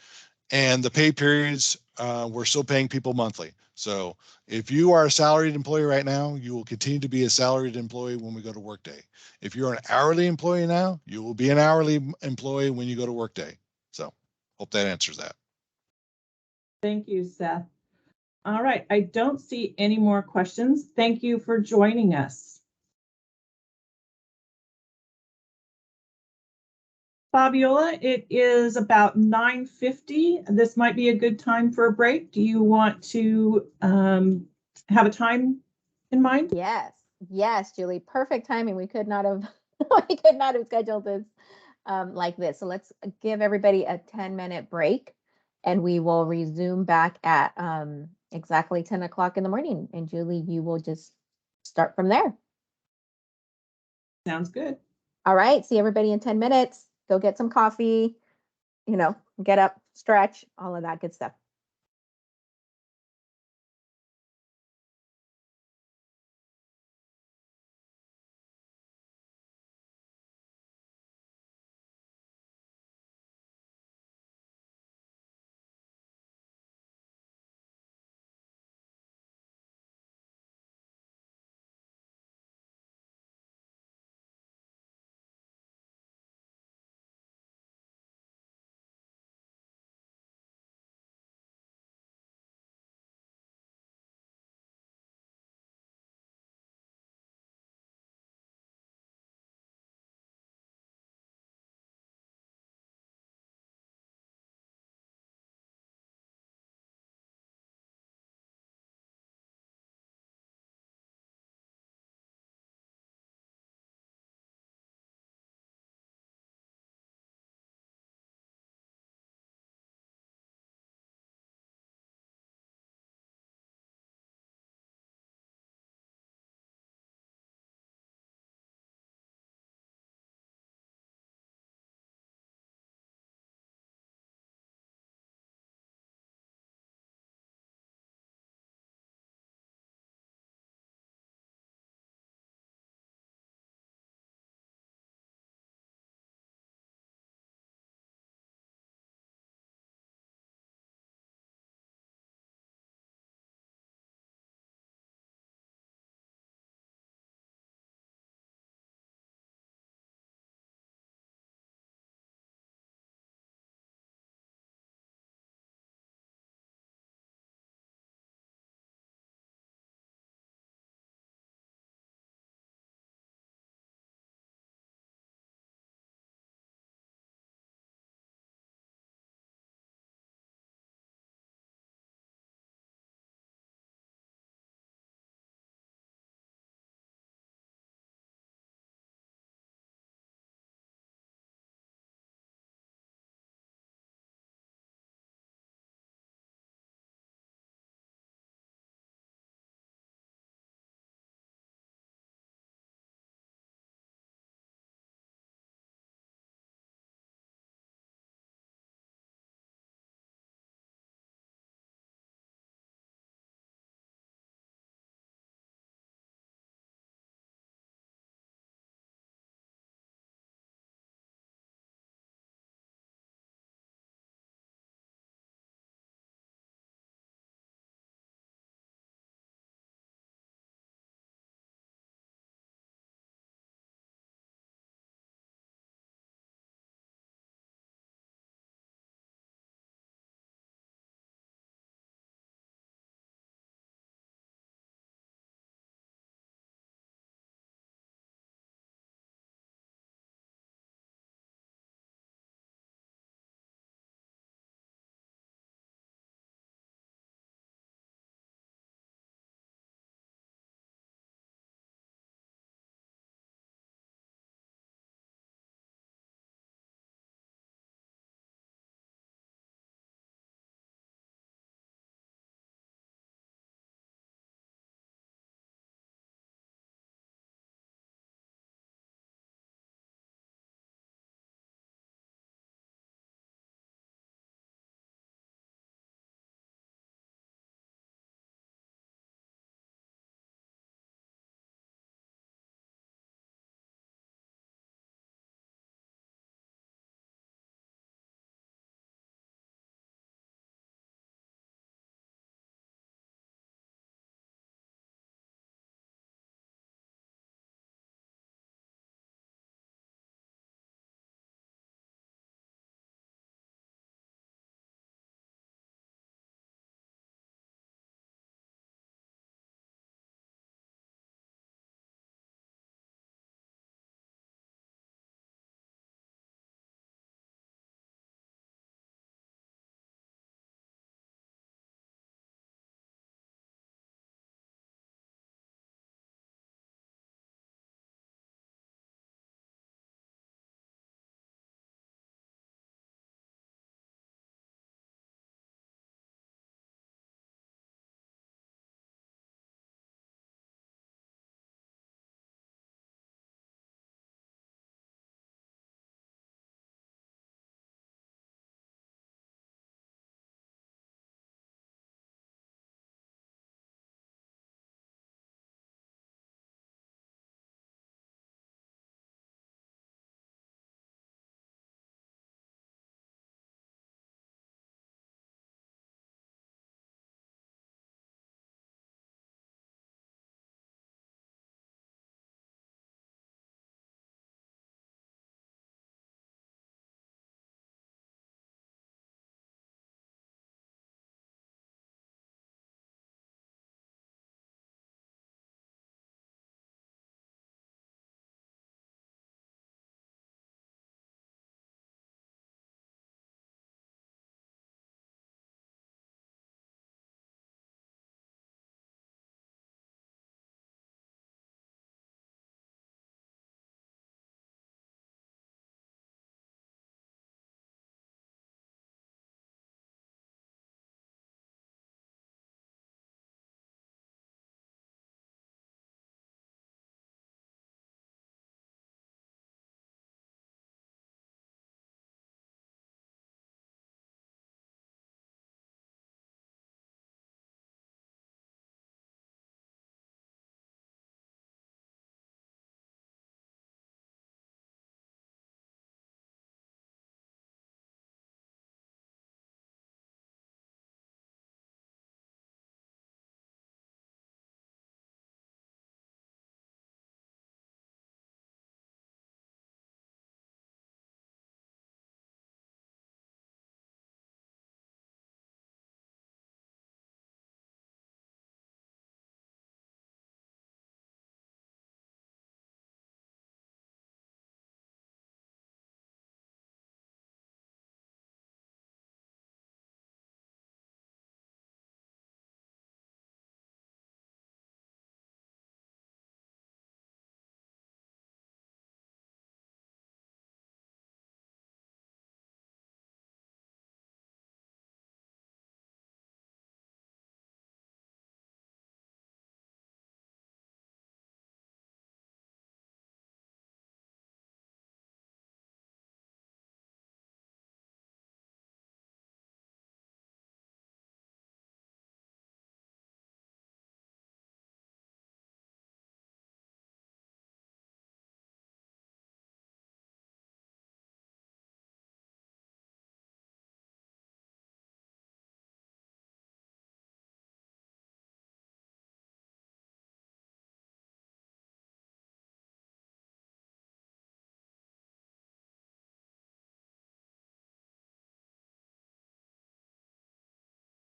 And the pay periods, we're still paying people monthly. So if you are a salaried employee right now, you will continue to be a salaried employee when we go to Workday. If you're an hourly employee now, you will be an hourly employee when you go to Workday. So hope that answers that. Thank you, Seth. All right, I don't see any more questions. Thank you for joining us. Fabiola, it is about 9:50. This might be a good time for a break. Do you want to have a time in mind? Yes, Julie. Perfect timing. We could not have scheduled this like this. So let's give everybody a 10-minute break, and we will resume back at exactly 10 o'clock in the morning. And Julie, you will just start from there. Sounds good. All right. See everybody in 10 minutes. Go get some coffee, get up, stretch, all of that good stuff.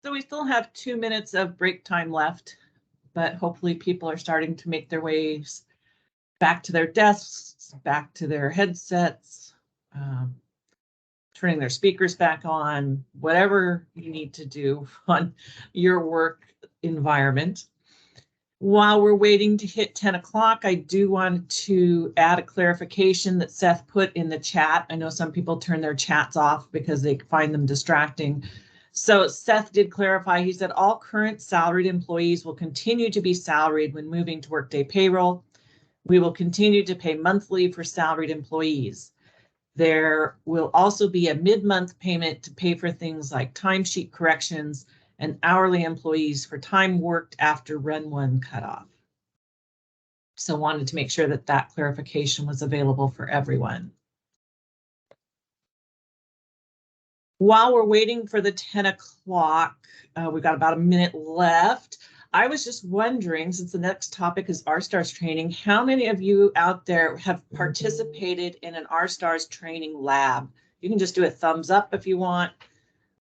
So we still have 2 minutes of break time left, but hopefully people are starting to make their ways back to their desks, back to their headsets, turning their speakers back on, whatever you need to do on your work environment. While we're waiting to hit 10 o'clock, I do want to add a clarification that Seth put in the chat. I know some people turn their chats off because they find them distracting. So Seth did clarify, he said all current salaried employees will continue to be salaried when moving to Workday payroll. We will continue to pay monthly for salaried employees. There will also be a mid-month payment to pay for things like timesheet corrections and hourly employees for time worked after Run 1 cutoff. So wanted to make sure that that clarification was available for everyone. While we're waiting for the 10 o'clock, we've got about a minute left. I was just wondering, since the next topic is R-Stars training, how many of you out there have participated in an R-Stars training lab? You can just do a thumbs up if you want,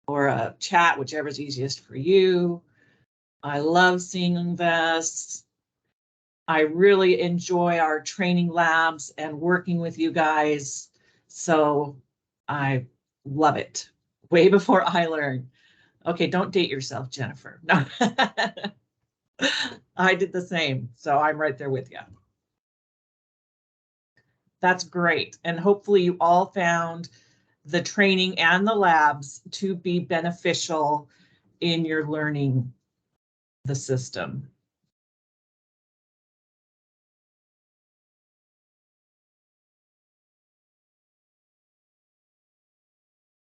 or a chat, whichever is easiest for you. I love seeing this. I really enjoy our training labs and working with you guys. So I love it. Way before I learned. Okay, don't date yourself, Jennifer. No. I did the same, so I'm right there with you. That's great. And hopefully you all found the training and the labs to be beneficial in your learning the system.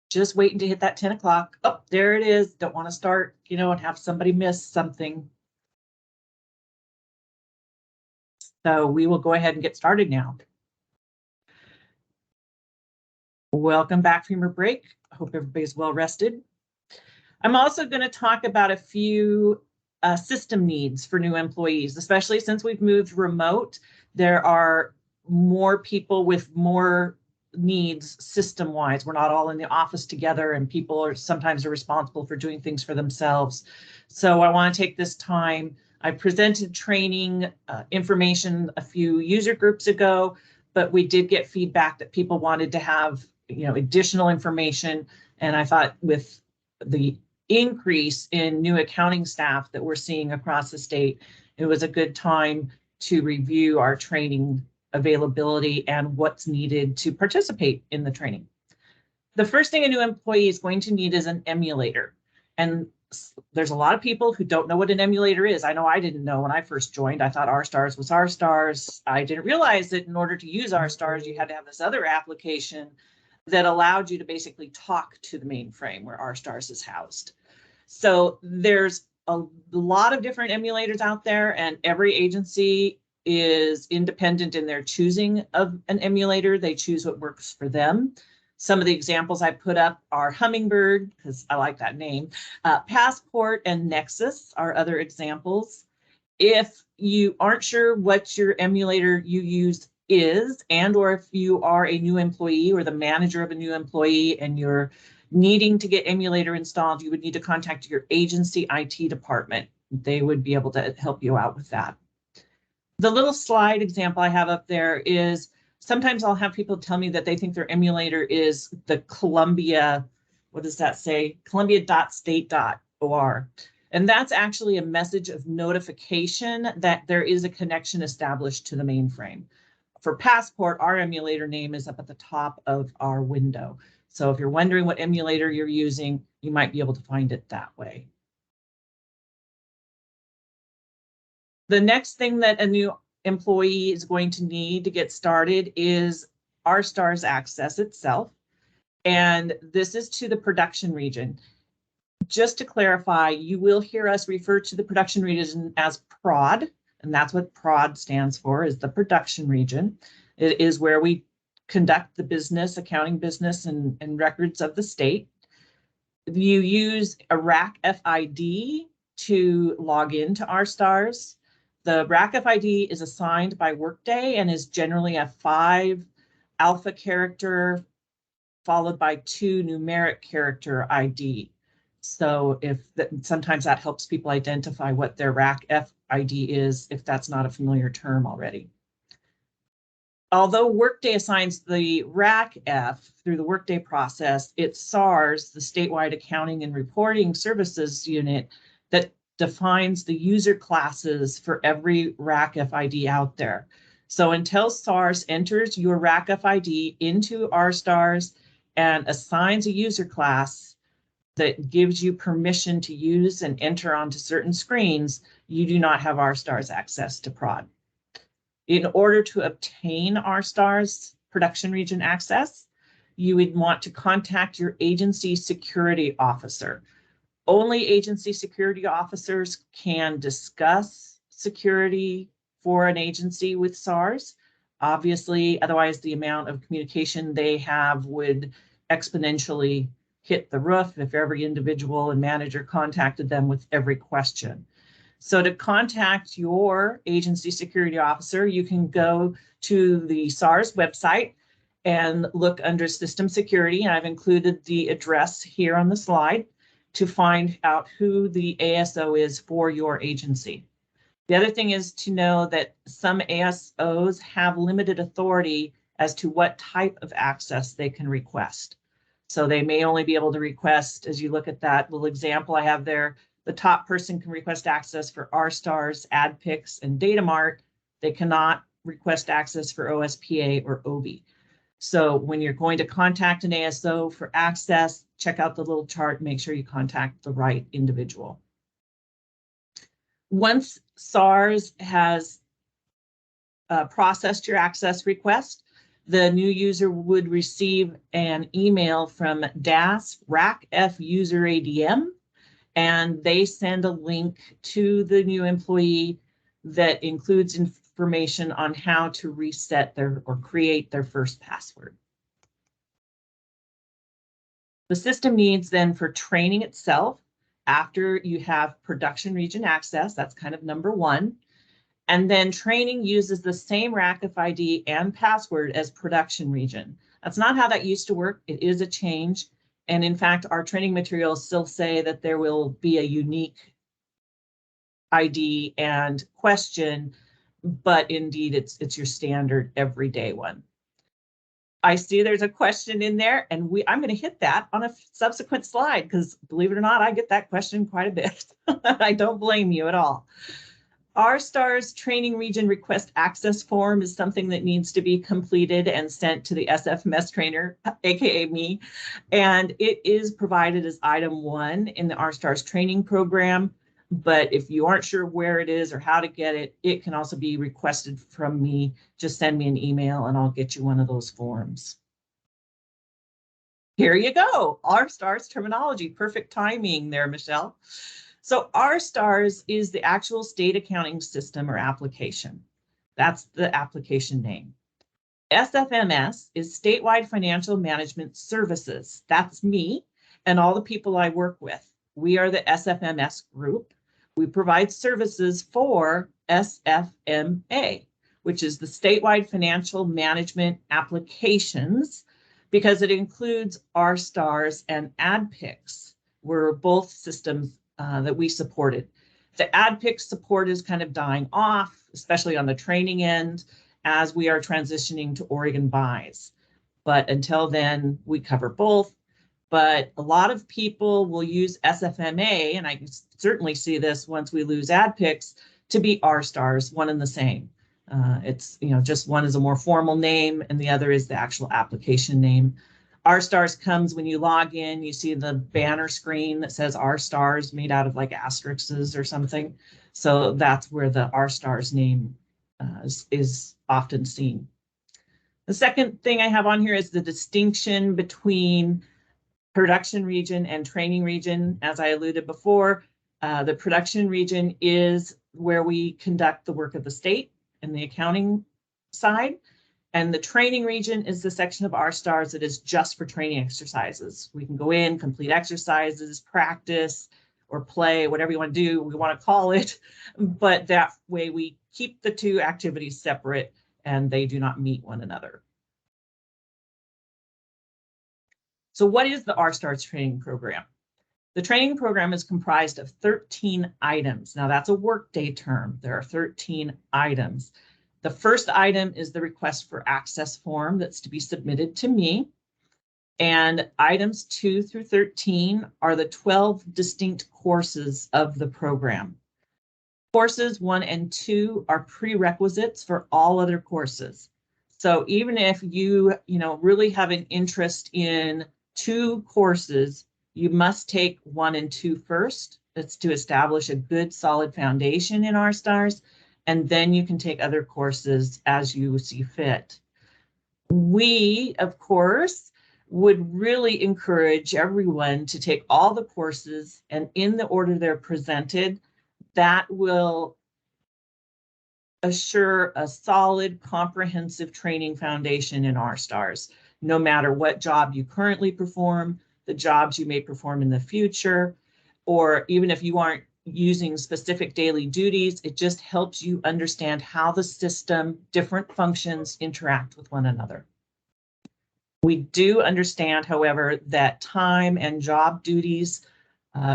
Just waiting to hit that 10 o'clock. Oh, there it is. Don't want to start, you know, and have somebody miss something. So we will go ahead and get started now. Welcome back from your break. I hope everybody's well rested. I'm also going to talk about a few system needs for new employees, especially since we've moved remote. There are more people with more needs system-wise. We're not all in the office together, and people are sometimes responsible for doing things for themselves. So I want to take this time. I presented training information a few user groups ago, but we did get feedback that people wanted to have, you know, additional information. And I thought with the increase in new accounting staff that we're seeing across the state, it was a good time to review our training availability and what's needed to participate in the training. The first thing a new employee is going to need is an emulator. And there's a lot of people who don't know what an emulator is. I know I didn't know when I first joined. I thought R-Stars was R-Stars. I didn't realize that in order to use R-Stars, you had to have this other application that allowed you to basically talk to the mainframe where R-Stars is housed. So there's a lot of different emulators out there, and every agency is independent in their choosing of an emulator. They choose what works for them. Some of the examples I put up are Hummingbird, because I like that name. Passport and Nexus are other examples. If you aren't sure what your emulator you use is, and or if you are a new employee or the manager of a new employee and you're needing to get emulator installed, you would need to contact your agency IT department. They would be able to help you out with that. The little slide example I have up there is sometimes I'll have people tell me that they think their emulator is the Columbia, what does that say? Columbia.state.or. And that's actually a message of notification that there is a connection established to the mainframe. For Passport, our emulator name is up at the top of our window. So if you're wondering what emulator you're using, you might be able to find it that way. The next thing that a new employee is going to need to get started is R-Stars Access itself. And this is to the production region. Just to clarify, you will hear us refer to the production region as PROD, and that's what PROD stands for, is the production region. It is where we conduct the business, accounting business, and records of the state. You use a RAC FID to log into R-Stars. The RAC FID is assigned by Workday and is generally a 5 alpha character followed by 2 numeric character ID. So sometimes that helps people identify what their RAC-F ID is if that's not a familiar term already. Although Workday assigns the RAC-F through the Workday process, it's SARS, the Statewide Accounting and Reporting Services Unit, that defines the user classes for every RAC-F ID out there. So until SARS enters your RAC-F ID into RStars and assigns a user class that gives you permission to use and enter onto certain screens, you do not have RStars access to prod. In order to obtain RStars production region access, you would want to contact your agency security officer. Only agency security officers can discuss security for an agency with SARS. Obviously, otherwise the amount of communication they have would exponentially hit the roof if every individual and manager contacted them with every question. So to contact your agency security officer, you can go to the SARS website and look under system security. I've included the address here on the slide to find out who the ASO is for your agency. The other thing is to know that some ASOs have limited authority as to what type of access they can request. So they may only be able to request, as you look at that little example I have there, the top person can request access for RStars, AdPix, and DataMart. They cannot request access for OSPA or OBI. So when you're going to contact an ASO for access, check out the little chart, make sure you contact the right individual. Once SARS has processed your access request, the new user would receive an email from DAS RAC-F user ADM, and they send a link to the new employee that includes information on how to reset or create their first password. The system needs then for training itself, after you have production region access, that's kind of number one. And then training uses the same RAC-F ID and password as production region. That's not how that used to work. It is a change. And in fact, our training materials still say that there will be a unique ID and question, but indeed it's your standard everyday one. I see there's a question in there, and I'm going to hit that on a subsequent slide because, believe it or not, I get that question quite a bit. I don't blame you at all. RStars training region request access form is something that needs to be completed and sent to the SFMS trainer, aka me, and it is provided as item 1 in the RStars training program. But if you aren't sure where it is or how to get it, it can also be requested from me. Just send me an email and I'll get you one of those forms. Here you go, RStars terminology. Perfect timing there, Michelle. So RStars is the actual state accounting system or application. That's the application name. SFMS is Statewide Financial Management Services. That's me and all the people I work with. We are the SFMS group. We provide services for SFMA, which is the Statewide Financial Management Applications, because it includes RStars and AdPix. We're both systems that we supported. The AdPix support is kind of dying off, especially on the training end, as we are transitioning to Oregon buys. But until then, we cover both. But a lot of people will use SFMA, and I can certainly see this once we lose AdPix, to be RStars, one and the same. It's, just one is a more formal name and the other is the actual application name. RStars comes when you log in, you see the banner screen that says RStars made out of like asterisks or something. So that's where the RStars name is often seen. The second thing I have on here is the distinction between production region and training region. As I alluded before, the production region is where we conduct the work of the state and the accounting side. And the training region is the section of RStars that is just for training exercises. We can go in, complete exercises, practice, or play, whatever you want to do, we want to call it. But that way we keep the two activities separate and they do not meet one another. So what is the RStars training program? The training program is comprised of 13 items. Now that's a workday term. There are 13 items. The first item is the request for access form that's to be submitted to me. And items 2 through 13 are the 12 distinct courses of the program. Courses 1 and 2 are prerequisites for all other courses. So even if you really have an interest in 2 courses, you must take 1 and 2 first. It's to establish a good solid foundation in R-Stars, and then you can take other courses as you see fit. We, of course, would really encourage everyone to take all the courses, and in the order they're presented, that will assure a solid, comprehensive training foundation in R-Stars, no matter what job you currently perform, the jobs you may perform in the future, or even if you aren't using specific daily duties, it just helps you understand how the system, different functions interact with one another. We do understand, however, that time and job duties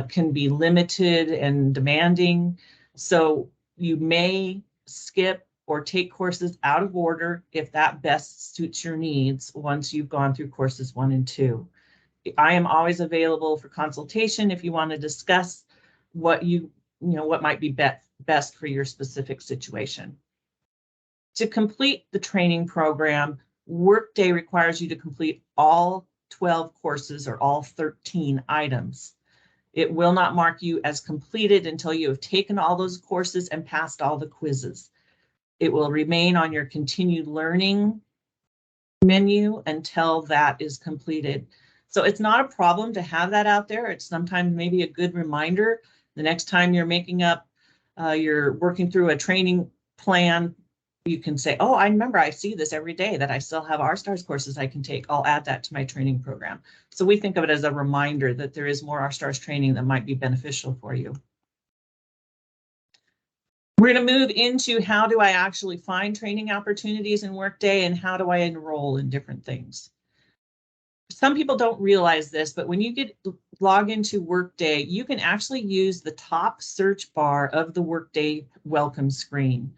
can be limited and demanding. So you may skip or take courses out of order if that best suits your needs once you've gone through courses 1 and 2. I am always available for consultation if you want to discuss what what might be best for your specific situation. To complete the training program, Workday requires you to complete all 12 courses or all 13 items. It will not mark you as completed until you have taken all those courses and passed all the quizzes. It will remain on your continued learning menu until that is completed. So it's not a problem to have that out there. It's sometimes maybe a good reminder the next time you're making up, you're working through a training plan. You can say, oh, I remember I see this every day that I still have R-Stars courses I can take. I'll add that to my training program. So we think of it as a reminder that there is more R-Stars training that might be beneficial for you. We're going to move into how do I actually find training opportunities in Workday and how do I enroll in different things. Some people don't realize this, but when you log into Workday, you can actually use the top search bar of the Workday welcome screen.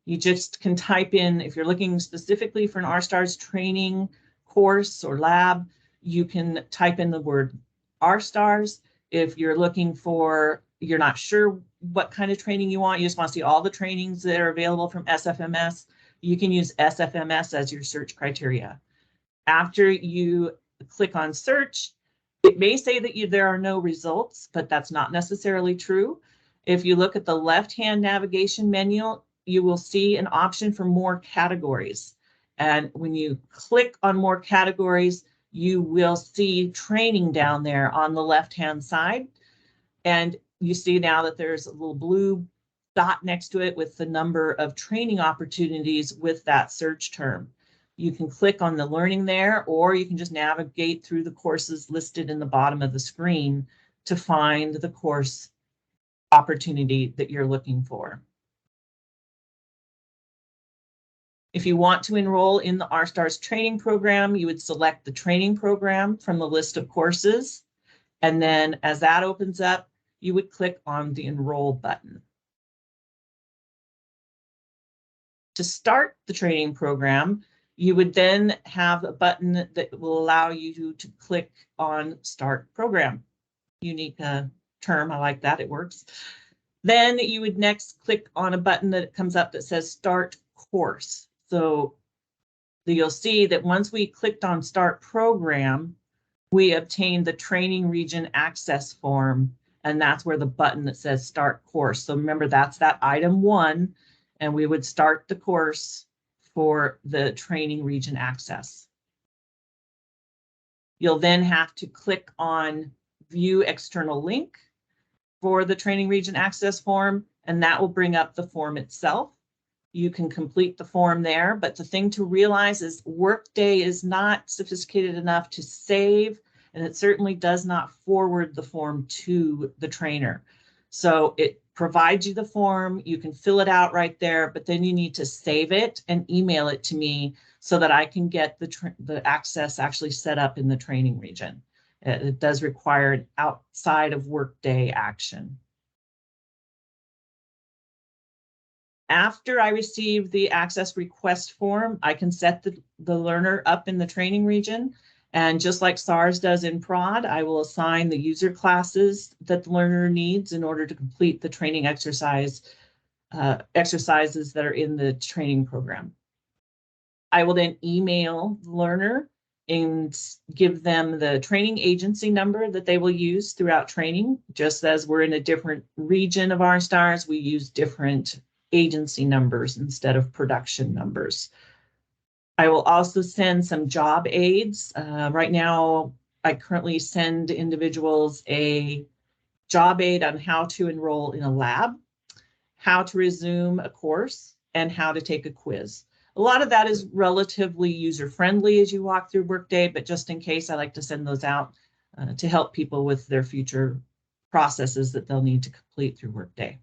You just can type in, if you're looking specifically for an R-Stars training course or lab, you can type in the word R-Stars. If you're looking for, you're not sure what kind of training you want, you just want to see all the trainings that are available from SFMS, you can use SFMS as your search criteria. After you click on search, it may say that there are no results, but that's not necessarily true. If you look at the left-hand navigation menu, you will see an option for more categories. And when you click on more categories, you will see training down there on the left-hand side. And you see now that there's a little blue dot next to it with the number of training opportunities with that search term. You can click on the learning there, or you can just navigate through the courses listed in the bottom of the screen to find the course opportunity that you're looking for. If you want to enroll in the R-Stars training program, you would select the training program from the list of courses. And then as that opens up, you would click on the enroll button. To start the training program, you would then have a button that will allow you to click on start program. Unique term, I like that, it works. Then you would next click on a button that comes up that says start course. So you'll see that once we clicked on start program, we obtained the training region access form, and that's where the button that says start course. So remember, that's that item 1, and we would start the course for the training region access. You'll then have to click on view external link for the training region access form, and that will bring up the form itself. You can complete the form there, but the thing to realize is Workday is not sophisticated enough to save, and it certainly does not forward the form to the trainer. So it provides you the form, you can fill it out right there, but then you need to save it and email it to me so that I can get the access actually set up in the training region. It does require an outside of workday action. After I receive the access request form, I can set the learner up in the training region. And just like SARS does in PROD, I will assign the user classes that the learner needs in order to complete the training exercises that are in the training program. I will then email the learner and give them the training agency number that they will use throughout training. Just as we're in a different region of R-Stars, we use different agency numbers instead of production numbers. I will also send some job aids. Right now, I currently send individuals a job aid on how to enroll in a lab, how to resume a course, and how to take a quiz. A lot of that is relatively user-friendly as you walk through Workday, but just in case, I like to send those out to help people with their future processes that they'll need to complete through Workday.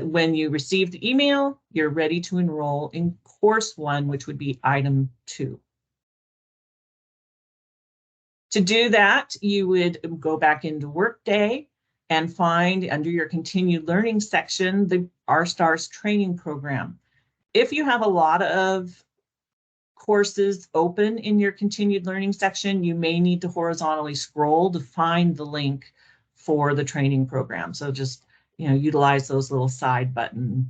When you receive the email, you're ready to enroll in course 1, which would be item 2. To do that, you would go back into Workday and find under your continued learning section, the R-Stars training program. If you have a lot of courses open in your continued learning section, you may need to horizontally scroll to find the link for the training program. So just, utilize those little side buttons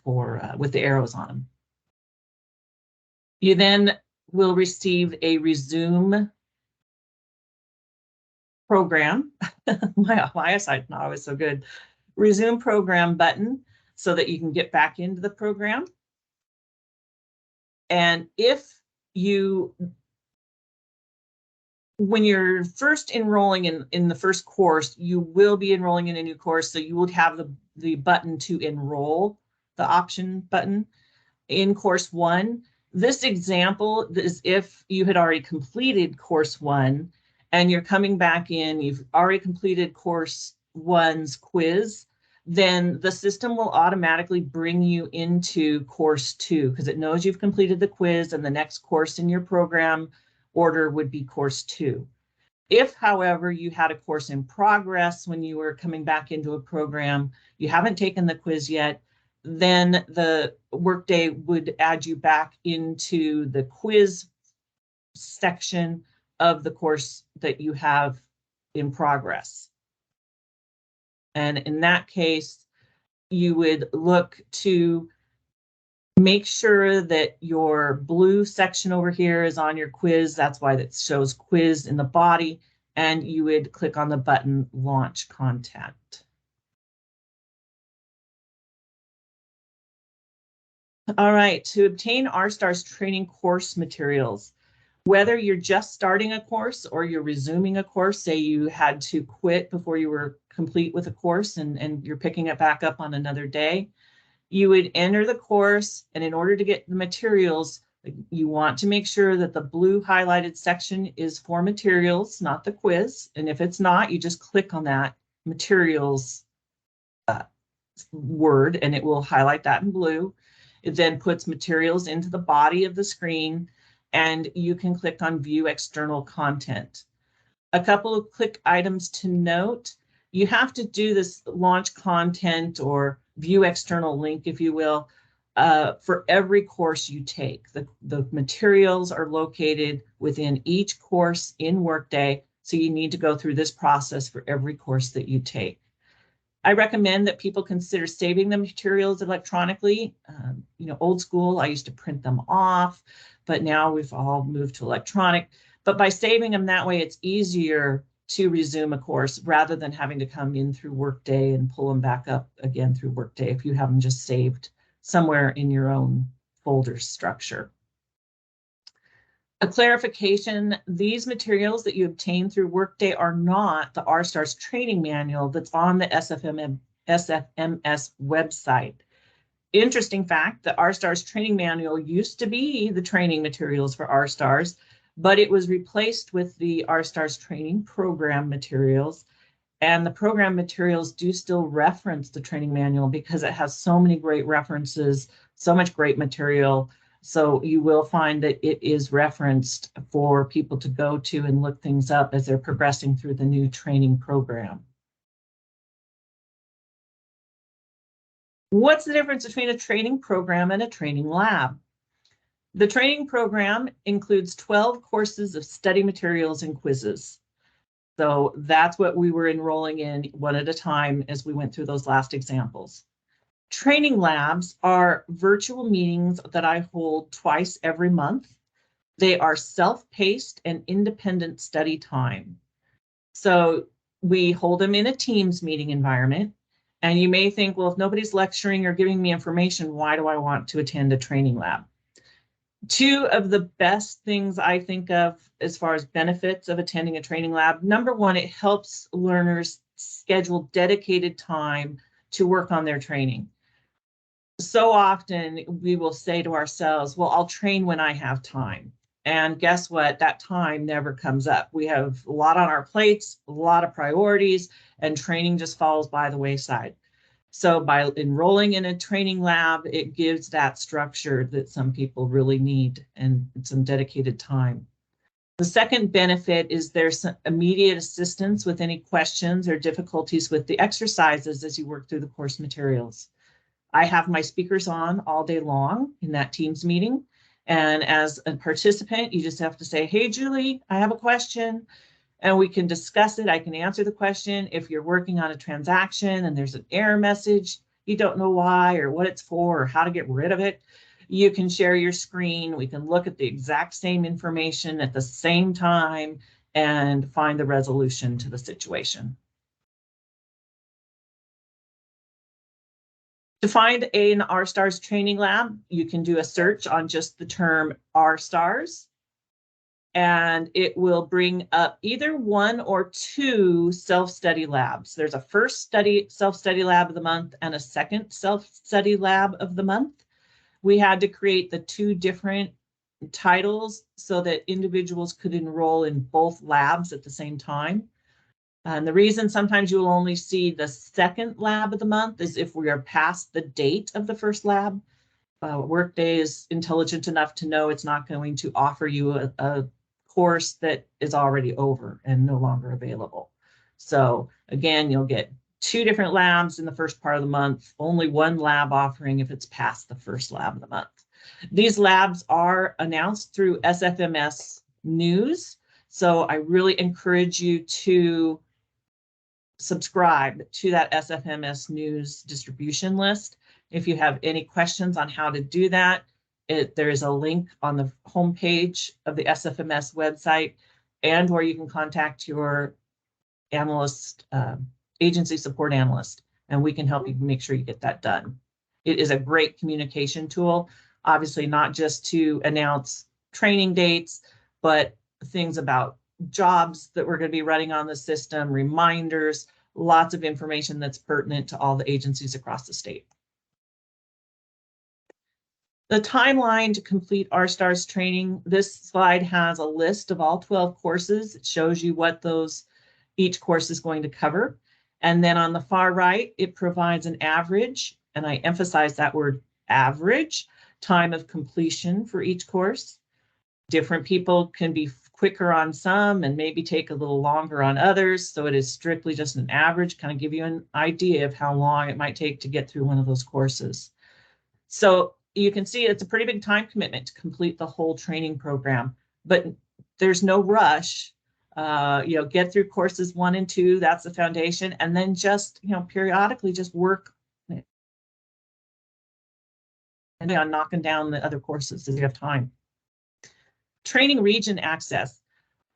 for with the arrows on them. You then will receive a resume program. My eyesight's not always so good. Resume program button so that you can get back into the program. And when you're first enrolling in the first course, you will be enrolling in a new course. So you would have the button to enroll, the option button in course 1. This example is if you had already completed course 1 and you're coming back in, you've already completed course 1's quiz, then the system will automatically bring you into course 2 because it knows you've completed the quiz and the next course in your program order would be course 2. If, however, you had a course in progress when you were coming back into a program, you haven't taken the quiz yet, then the Workday would add you back into the quiz section of the course that you have in progress. And in that case, you would look to make sure that your blue section over here is on your quiz. That's why that shows quiz in the body. And you would click on the button launch content. All right, to obtain R-Stars training course materials, whether you're just starting a course or you're resuming a course, say you had to quit before you were complete with a course and you're picking it back up on another day, you would enter the course, and in order to get the materials, you want to make sure that the blue highlighted section is for materials, not the quiz. And if it's not, you just click on that materials word and it will highlight that in blue. It then puts materials into the body of the screen and you can click on view external content. A couple of click items to note. You have to do this launch content or view external link, if you will, for every course you take. The materials are located within each course in Workday, so you need to go through this process for every course that you take. I recommend that people consider saving the materials electronically. Old school, I used to print them off, but now we've all moved to electronic. But by saving them that way, it's easier to resume a course rather than having to come in through Workday and pull them back up again through Workday if you have them just saved somewhere in your own folder structure. A clarification, these materials that you obtain through Workday are not the R-Stars training manual that's on the SFMS website. Interesting fact, the R-Stars training manual used to be the training materials for R-Stars, but it was replaced with the R-Stars training program materials. And the program materials do still reference the training manual because it has so many great references, so much great material So you will find that it is referenced for people to go to and look things up as they're progressing through the new training program. What's the difference between a training program and a training lab? The training program includes 12 courses of study materials and quizzes. So that's what we were enrolling in one at a time as we went through those last examples. Training labs are virtual meetings that I hold twice every month. They are self-paced and independent study time. So we hold them in a Teams meeting environment. And you may think, well, if nobody's lecturing or giving me information, why do I want to attend a training lab? Two of the best things I think of as far as benefits of attending a training lab. Number one, it helps learners schedule dedicated time to work on their training. So often we will say to ourselves, well, I'll train when I have time. And guess what? That time never comes up. We have a lot on our plates, a lot of priorities, and training just falls by the wayside. So by enrolling in a training lab, it gives that structure that some people really need and some dedicated time. The second benefit is there's some immediate assistance with any questions or difficulties with the exercises as you work through the course materials. I have my speakers on all day long in that Teams meeting. And as a participant, you just have to say, hey, Julie, I have a question. And we can discuss it. I can answer the question. If you're working on a transaction and there's an error message, you don't know why or what it's for or how to get rid of it, you can share your screen. We can look at the exact same information at the same time and find the resolution to the situation. To find an R-STARS training lab, you can do a search on just the term R-STARS. And it will bring up either one or two self-study labs. There's a first self-study lab of the month and a second self-study lab of the month. We had to create the two different titles so that individuals could enroll in both labs at the same time. And the reason sometimes you will only see the second lab of the month is if we are past the date of the first lab. Workday is intelligent enough to know it's not going to offer you a course that is already over and no longer available. So again, you'll get two different labs in the first part of the month, only one lab offering if it's past the first lab of the month. These labs are announced through SFMS news. So I really encourage you to subscribe to that SFMS news distribution list. If you have any questions on how to do that, there is a link on the homepage of the SFMS website, and where you can contact your analyst, agency support analyst, and we can help you make sure you get that done. It is a great communication tool, obviously not just to announce training dates, but things about jobs that we're going to be running on the system, reminders, lots of information that's pertinent to all the agencies across the state. The timeline to complete R-STARS training, this slide has a list of all 12 courses. It shows you what each course is going to cover. And then on the far right, it provides an average, and I emphasize that word average, time of completion for each course. Different people can be quicker on some and maybe take a little longer on others. So it is strictly just an average, kind of give you an idea of how long it might take to get through one of those courses. So you can see it's a pretty big time commitment to complete the whole training program, but there's no rush. Get through courses 1 and 2, that's the foundation, and then just, periodically just work on knocking down the other courses as you have time. Training region access.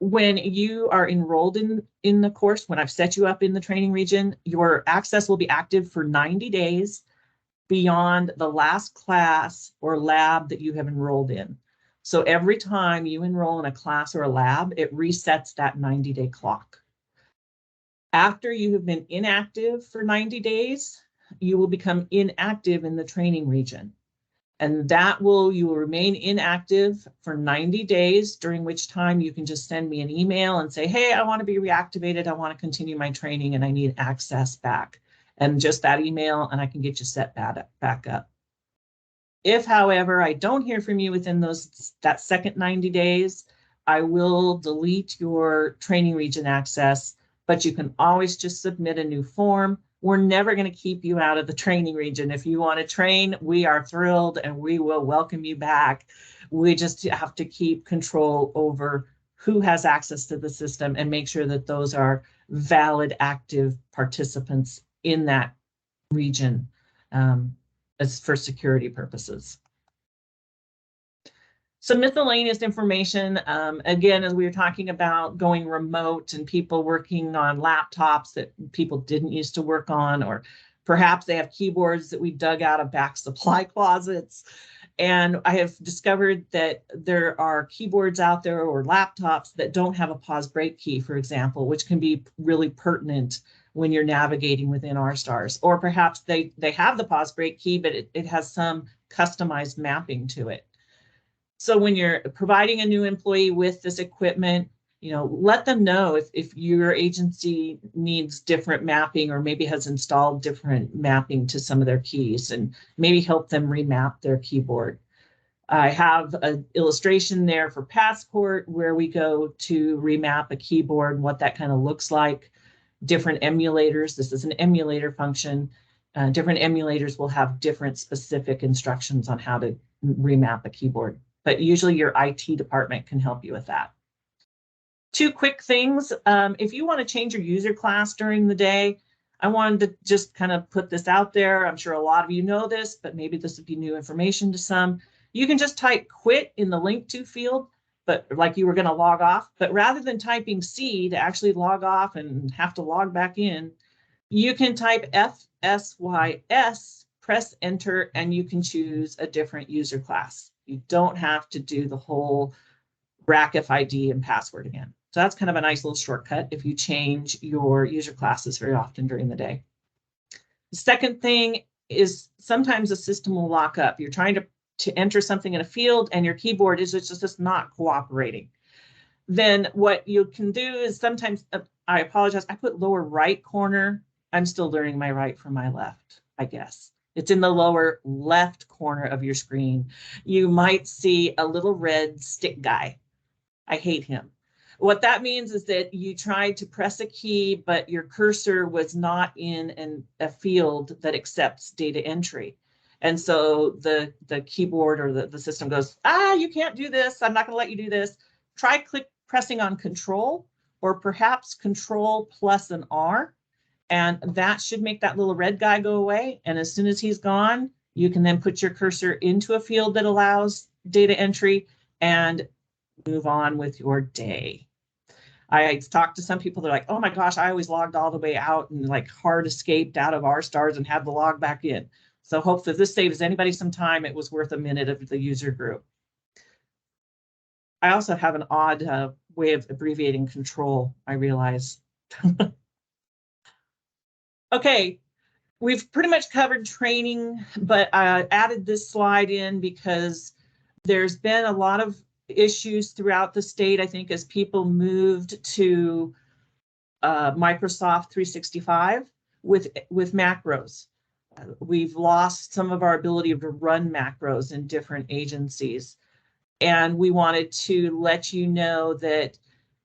When you are enrolled in the course, when I've set you up in the training region, your access will be active for 90 days beyond the last class or lab that you have enrolled in. So every time you enroll in a class or a lab, it resets that 90-day clock. After you have been inactive for 90 days, you will become inactive in the training region. And you will remain inactive for 90 days, during which time you can just send me an email and say, hey, I want to be reactivated. I want to continue my training and I need access back. And just that email, and I can get you set back up. If, however, I don't hear from you within that second 90 days, I will delete your training region access, but you can always just submit a new form. We're never going to keep you out of the training region. If you want to train, we are thrilled and we will welcome you back. We just have to keep control over who has access to the system and make sure that those are valid, active participants in that region as for security purposes. Some miscellaneous information, again, as we were talking about going remote and people working on laptops that people didn't used to work on, or perhaps they have keyboards that we dug out of back supply closets. And I have discovered that there are keyboards out there or laptops that don't have a pause break key, for example, which can be really pertinent when you're navigating within RStars. Or perhaps they have the pause break key, but it has some customized mapping to it. So when you're providing a new employee with this equipment, let them know if your agency needs different mapping or maybe has installed different mapping to some of their keys, and maybe help them remap their keyboard. I have an illustration there for Passport where we go to remap a keyboard and what that kind of looks like. Different emulators, this is an emulator function. Different emulators will have different specific instructions on how to remap a keyboard, but usually your IT department can help you with that. Two quick things. If you want to change your user class during the day, I wanted to just kind of put this out there. I'm sure a lot of you know this, but maybe this would be new information to some. You can just type quit in the link to field, but like you were going to log off, but rather than typing C to actually log off and have to log back in, you can type FSYS, press enter, and you can choose a different user class. You don't have to do the whole RACF ID and password again. So that's kind of a nice little shortcut if you change your user classes very often during the day. The second thing is sometimes the system will lock up. You're trying to enter something in a field and your keyboard is just not cooperating. Then what you can do is sometimes, I apologize, I put lower right corner. I'm still learning my right from my left, I guess. It's in the lower left corner of your screen. You might see a little red stick guy. I hate him. What that means is that you tried to press a key, but your cursor was not in a field that accepts data entry. And so the keyboard or the system goes, you can't do this. I'm not going to let you do this. Try pressing on Control or perhaps Control plus an R. And that should make that little red guy go away. And as soon as he's gone, you can then put your cursor into a field that allows data entry and move on with your day. I talked to some people, they're like, oh my gosh, I always logged all the way out and like hard escaped out of RStars and had to log back in. So hopefully if this saves anybody some time, it was worth a minute of the user group. I also have an odd way of abbreviating control, I realize. Okay, we've pretty much covered training, but I added this slide in because there's been a lot of issues throughout the state, I think, as people moved to Microsoft 365 with macros. We've lost some of our ability to run macros in different agencies. And we wanted to let you know that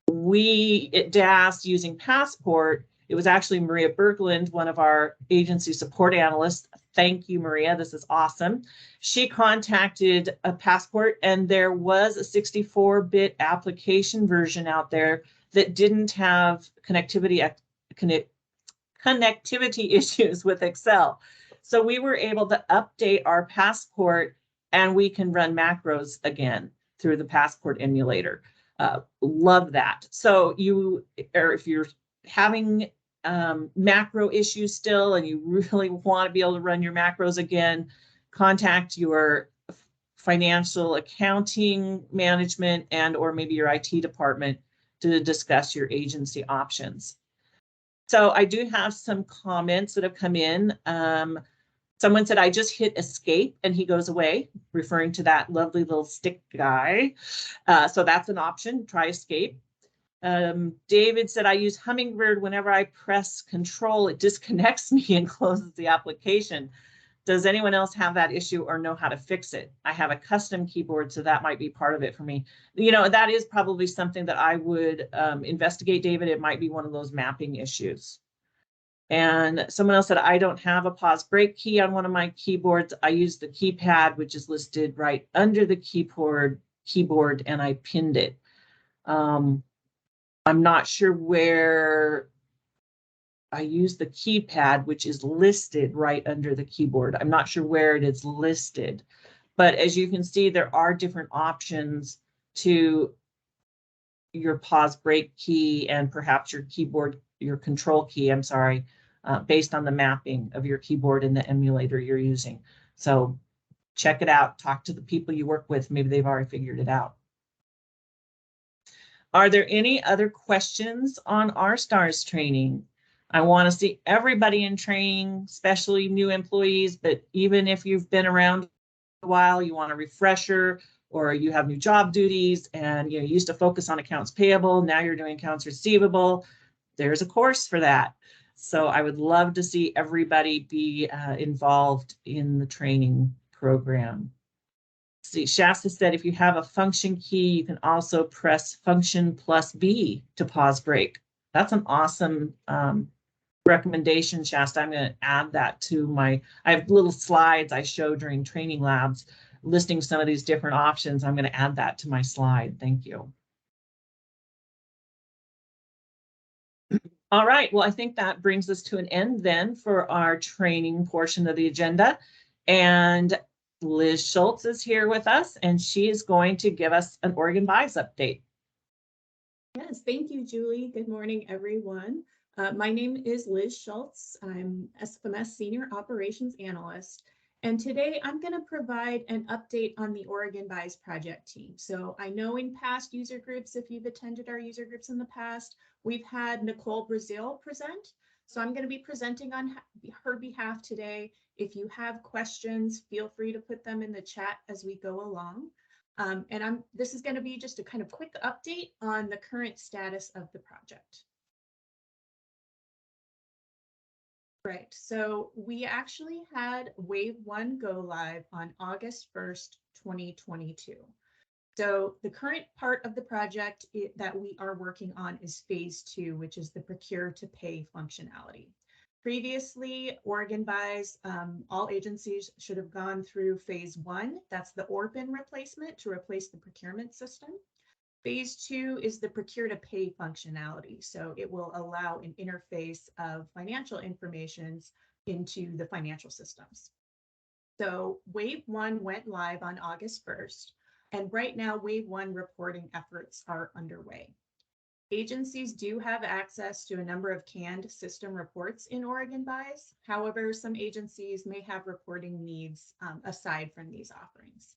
we at DAS using Passport, it was actually Maria Berglund, one of our agency support analysts. Thank you, Maria. This is awesome. She contacted a Passport and there was a 64-bit application version out there that didn't have connectivity issues with Excel. So we were able to update our Passport and we can run macros again through the Passport emulator. Love that. So if you're having macro issues still and you really want to be able to run your macros again, contact your financial accounting management and or maybe your IT department to discuss your agency options. So I do have some comments that have come in. Someone said, I just hit escape and he goes away, referring to that lovely little stick guy. So that's an option, try escape. David said, I use Hummingbird whenever I press Control, it disconnects me and closes the application. Does anyone else have that issue or know how to fix it? I have a custom keyboard, so that might be part of it for me. You know, that is probably something that I would investigate, David. It might be one of those mapping issues. And someone else said, I don't have a pause break key on one of my keyboards. I use the keypad, which is listed right under the keyboard, and I pinned it. I'm not sure where I use the keypad, which is listed right under the keyboard. I'm not sure where it is listed, but as you can see, there are different options to your pause break key and perhaps your keyboard, your control key, I'm sorry, based on the mapping of your keyboard and the emulator you're using. So check it out, talk to the people you work with. Maybe they've already figured it out. Are there any other questions on R-Stars training? I want to see everybody in training, especially new employees, but even if you've been around a while, you want a refresher, or you have new job duties and you used to focus on accounts payable, now you're doing accounts receivable, there's a course for that. So I would love to see everybody be involved in the training program. See, Shasta said, if you have a function key, you can also press function plus B to pause break. That's an awesome recommendation, Shasta. I'm going to add that to my, I have little slides I show during training labs listing some of these different options. I'm going to add that to my slide. Thank you. All right, well, I think that brings us to an end then for our training portion of the agenda. And Liz Schultz is here with us, and she is going to give us an Oregon Buys update. Yes, thank you, Julie. Good morning, everyone. My name is Liz Schultz. I'm SFMS Senior Operations Analyst. And today I'm going to provide an update on the Oregon Buys project team. So I know in past user groups, if you've attended our user groups in the past, we've had Nicole Brazil present. So I'm going to be presenting on her behalf today. If you have questions, feel free to put them in the chat as we go along. This is going to be just a kind of quick update on the current status of the project. Right, so we actually had Wave 1 go live on August 1st, 2022. So the current part of the project that we are working on is Phase 2, which is the procure to pay functionality. Previously, Oregon Buys, all agencies should have gone through Phase 1. That's the ORPN replacement to replace the procurement system. Phase 2 is the procure to pay functionality. So it will allow an interface of financial information into the financial systems. So Wave 1 went live on August 1st, and right now Wave 1 reporting efforts are underway. Agencies do have access to a number of canned system reports in Oregon Buys. However, some agencies may have reporting needs aside from these offerings.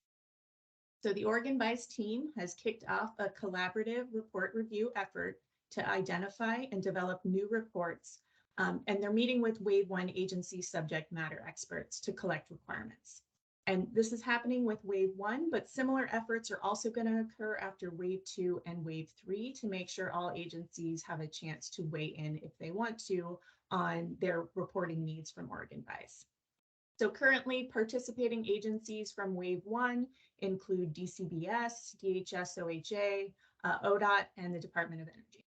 So the Oregon Buys team has kicked off a collaborative report review effort to identify and develop new reports, and they're meeting with Wave 1 agency subject matter experts to collect requirements. And this is happening with Wave 1, but similar efforts are also going to occur after Wave 2 and Wave 3 to make sure all agencies have a chance to weigh in if they want to on their reporting needs from Oregon Buys. So currently participating agencies from Wave 1 include DCBS, DHS OHA, ODOT, and the Department of Energy.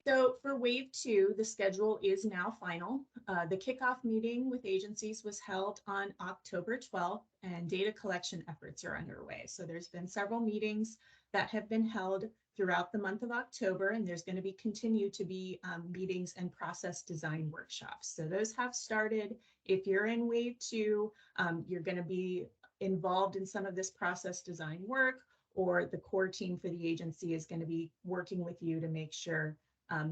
So for Wave 2, the schedule is now final. The kickoff meeting with agencies was held on October 12th, and data collection efforts are underway. So there's been several meetings that have been held throughout the month of October, and there's going to continue to be meetings and process design workshops. So those have started. If you're in Wave 2, you're going to be involved in some of this process design work, or the core team for the agency is going to be working with you to make sure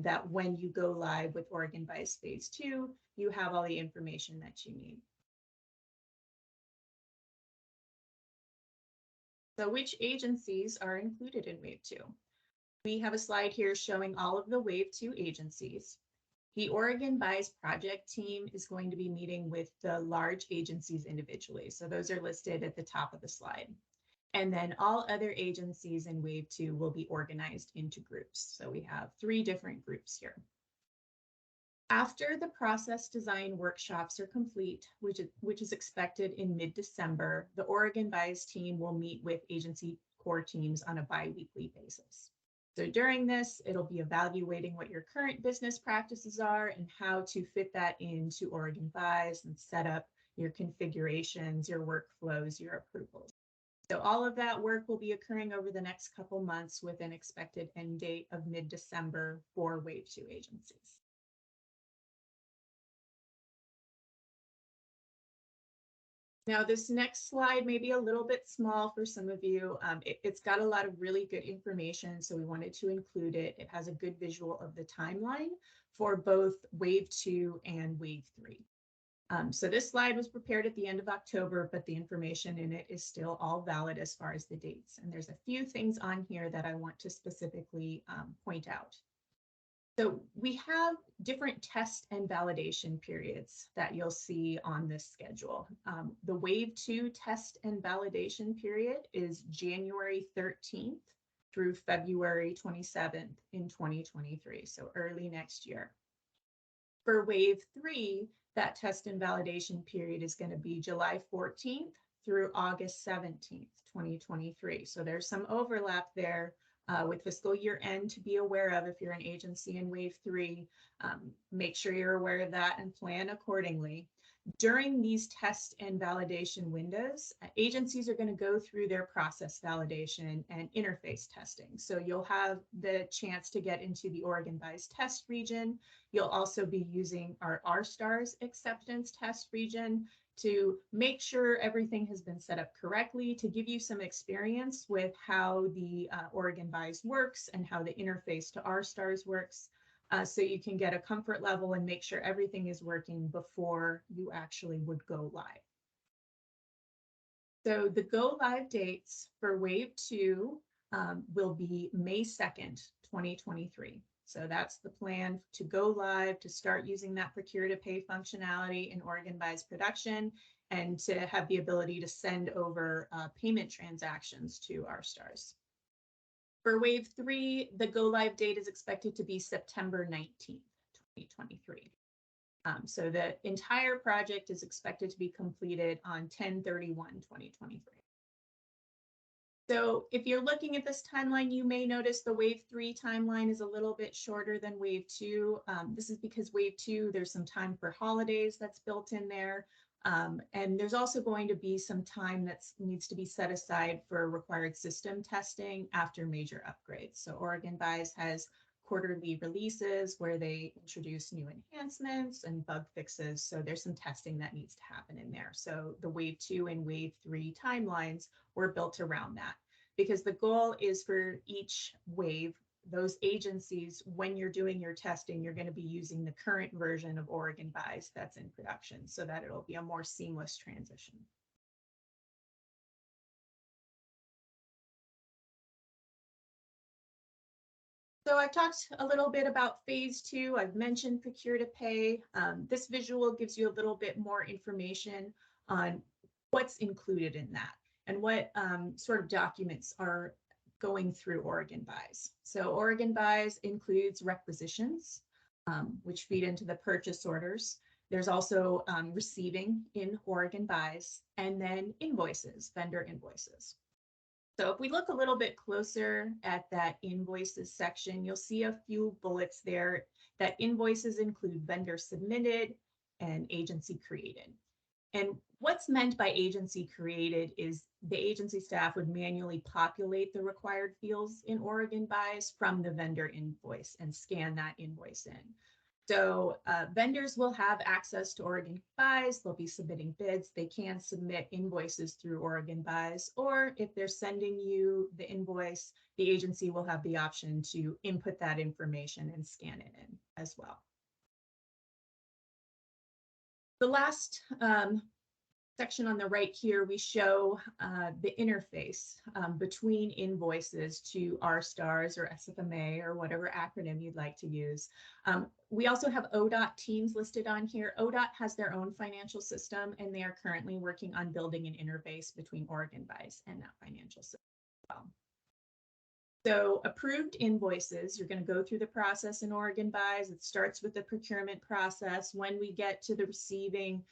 that when you go live with Oregon Buys Phase 2, you have all the information that you need. So which agencies are included in Wave 2? We have a slide here showing all of the Wave 2 agencies. The Oregon Buys project team is going to be meeting with the large agencies individually. So those are listed at the top of the slide. And then all other agencies in Wave 2 will be organized into groups. So we have 3 different groups here. After the process design workshops are complete, which is expected in mid-December, the Oregon Buys team will meet with agency core teams on a bi-weekly basis. So during this, it'll be evaluating what your current business practices are and how to fit that into Oregon Buys and set up your configurations, your workflows, your approvals. So all of that work will be occurring over the next couple months with an expected end date of mid-December for Wave 2 agencies. Now, this next slide may be a little bit small for some of you. It's got a lot of really good information, so we wanted to include it. It has a good visual of the timeline for both Wave 2 and Wave 3. So this slide was prepared at the end of October, but the information in it is still all valid as far as the dates. And there's a few things on here that I want to specifically point out. So we have different test and validation periods that you'll see on this schedule. The Wave 2 test and validation period is January 13th through February 27th in 2023, so early next year. For Wave 3, that test and validation period is going to be July 14th through August 17th, 2023. So there's some overlap there with fiscal year end to be aware of if you're an agency in Wave 3. Make sure you're aware of that and plan accordingly. During these test and validation windows, agencies are going to go through their process validation and interface testing. So you'll have the chance to get into the Oregon Buys test region. You'll also be using our R-Stars acceptance test region to make sure everything has been set up correctly, to give you some experience with how the Oregon Buys works and how the interface to R-Stars works, so you can get a comfort level and make sure everything is working before you actually would go live. So the go live dates for Wave 2 will be May 2nd, 2023. So that's the plan to go live, to start using that procure to pay functionality in Oregon Buys production, and to have the ability to send over payment transactions to R-Stars. For Wave 3, the go live date is expected to be September 19th, 2023. So the entire project is expected to be completed on 10/31/2023. So if you're looking at this timeline, you may notice the Wave 3 timeline is a little bit shorter than Wave 2. This is because Wave 2, there's some time for holidays that's built in there. And there's also going to be some time that needs to be set aside for required system testing after major upgrades. So Oregon Buys has quarterly releases where they introduce new enhancements and bug fixes. So there's some testing that needs to happen in there. So the Wave 2 and Wave 3 timelines were built around that, because the goal is for each wave, those agencies, when you're doing your testing, you're going to be using the current version of Oregon Buys that's in production so that it'll be a more seamless transition. So I've talked a little bit about phase 2. I've mentioned procure to pay. This visual gives you a little bit more information on what's included in that and what sort of documents are going through Oregon Buys. So Oregon Buys includes requisitions, which feed into the purchase orders. There's also receiving in Oregon Buys, and then invoices, vendor invoices. So if we look a little bit closer at that invoices section, you'll see a few bullets there that invoices include vendor submitted and agency created. And what's meant by agency created is the agency staff would manually populate the required fields in Oregon Buys from the vendor invoice and scan that invoice in. So vendors will have access to Oregon Buys. They'll be submitting bids. They can submit invoices through Oregon Buys, or if they're sending you the invoice, the agency will have the option to input that information and scan it in as well. The last section on the right here, we show the interface between invoices to R-Stars or SFMA or whatever acronym you'd like to use. We also have ODOT teams listed on here. ODOT has their own financial system, and they are currently working on building an interface between Oregon Buys and that financial system as well. So approved invoices, you're going to go through the process in Oregon Buys. It starts with the procurement process. When we get to the receiving,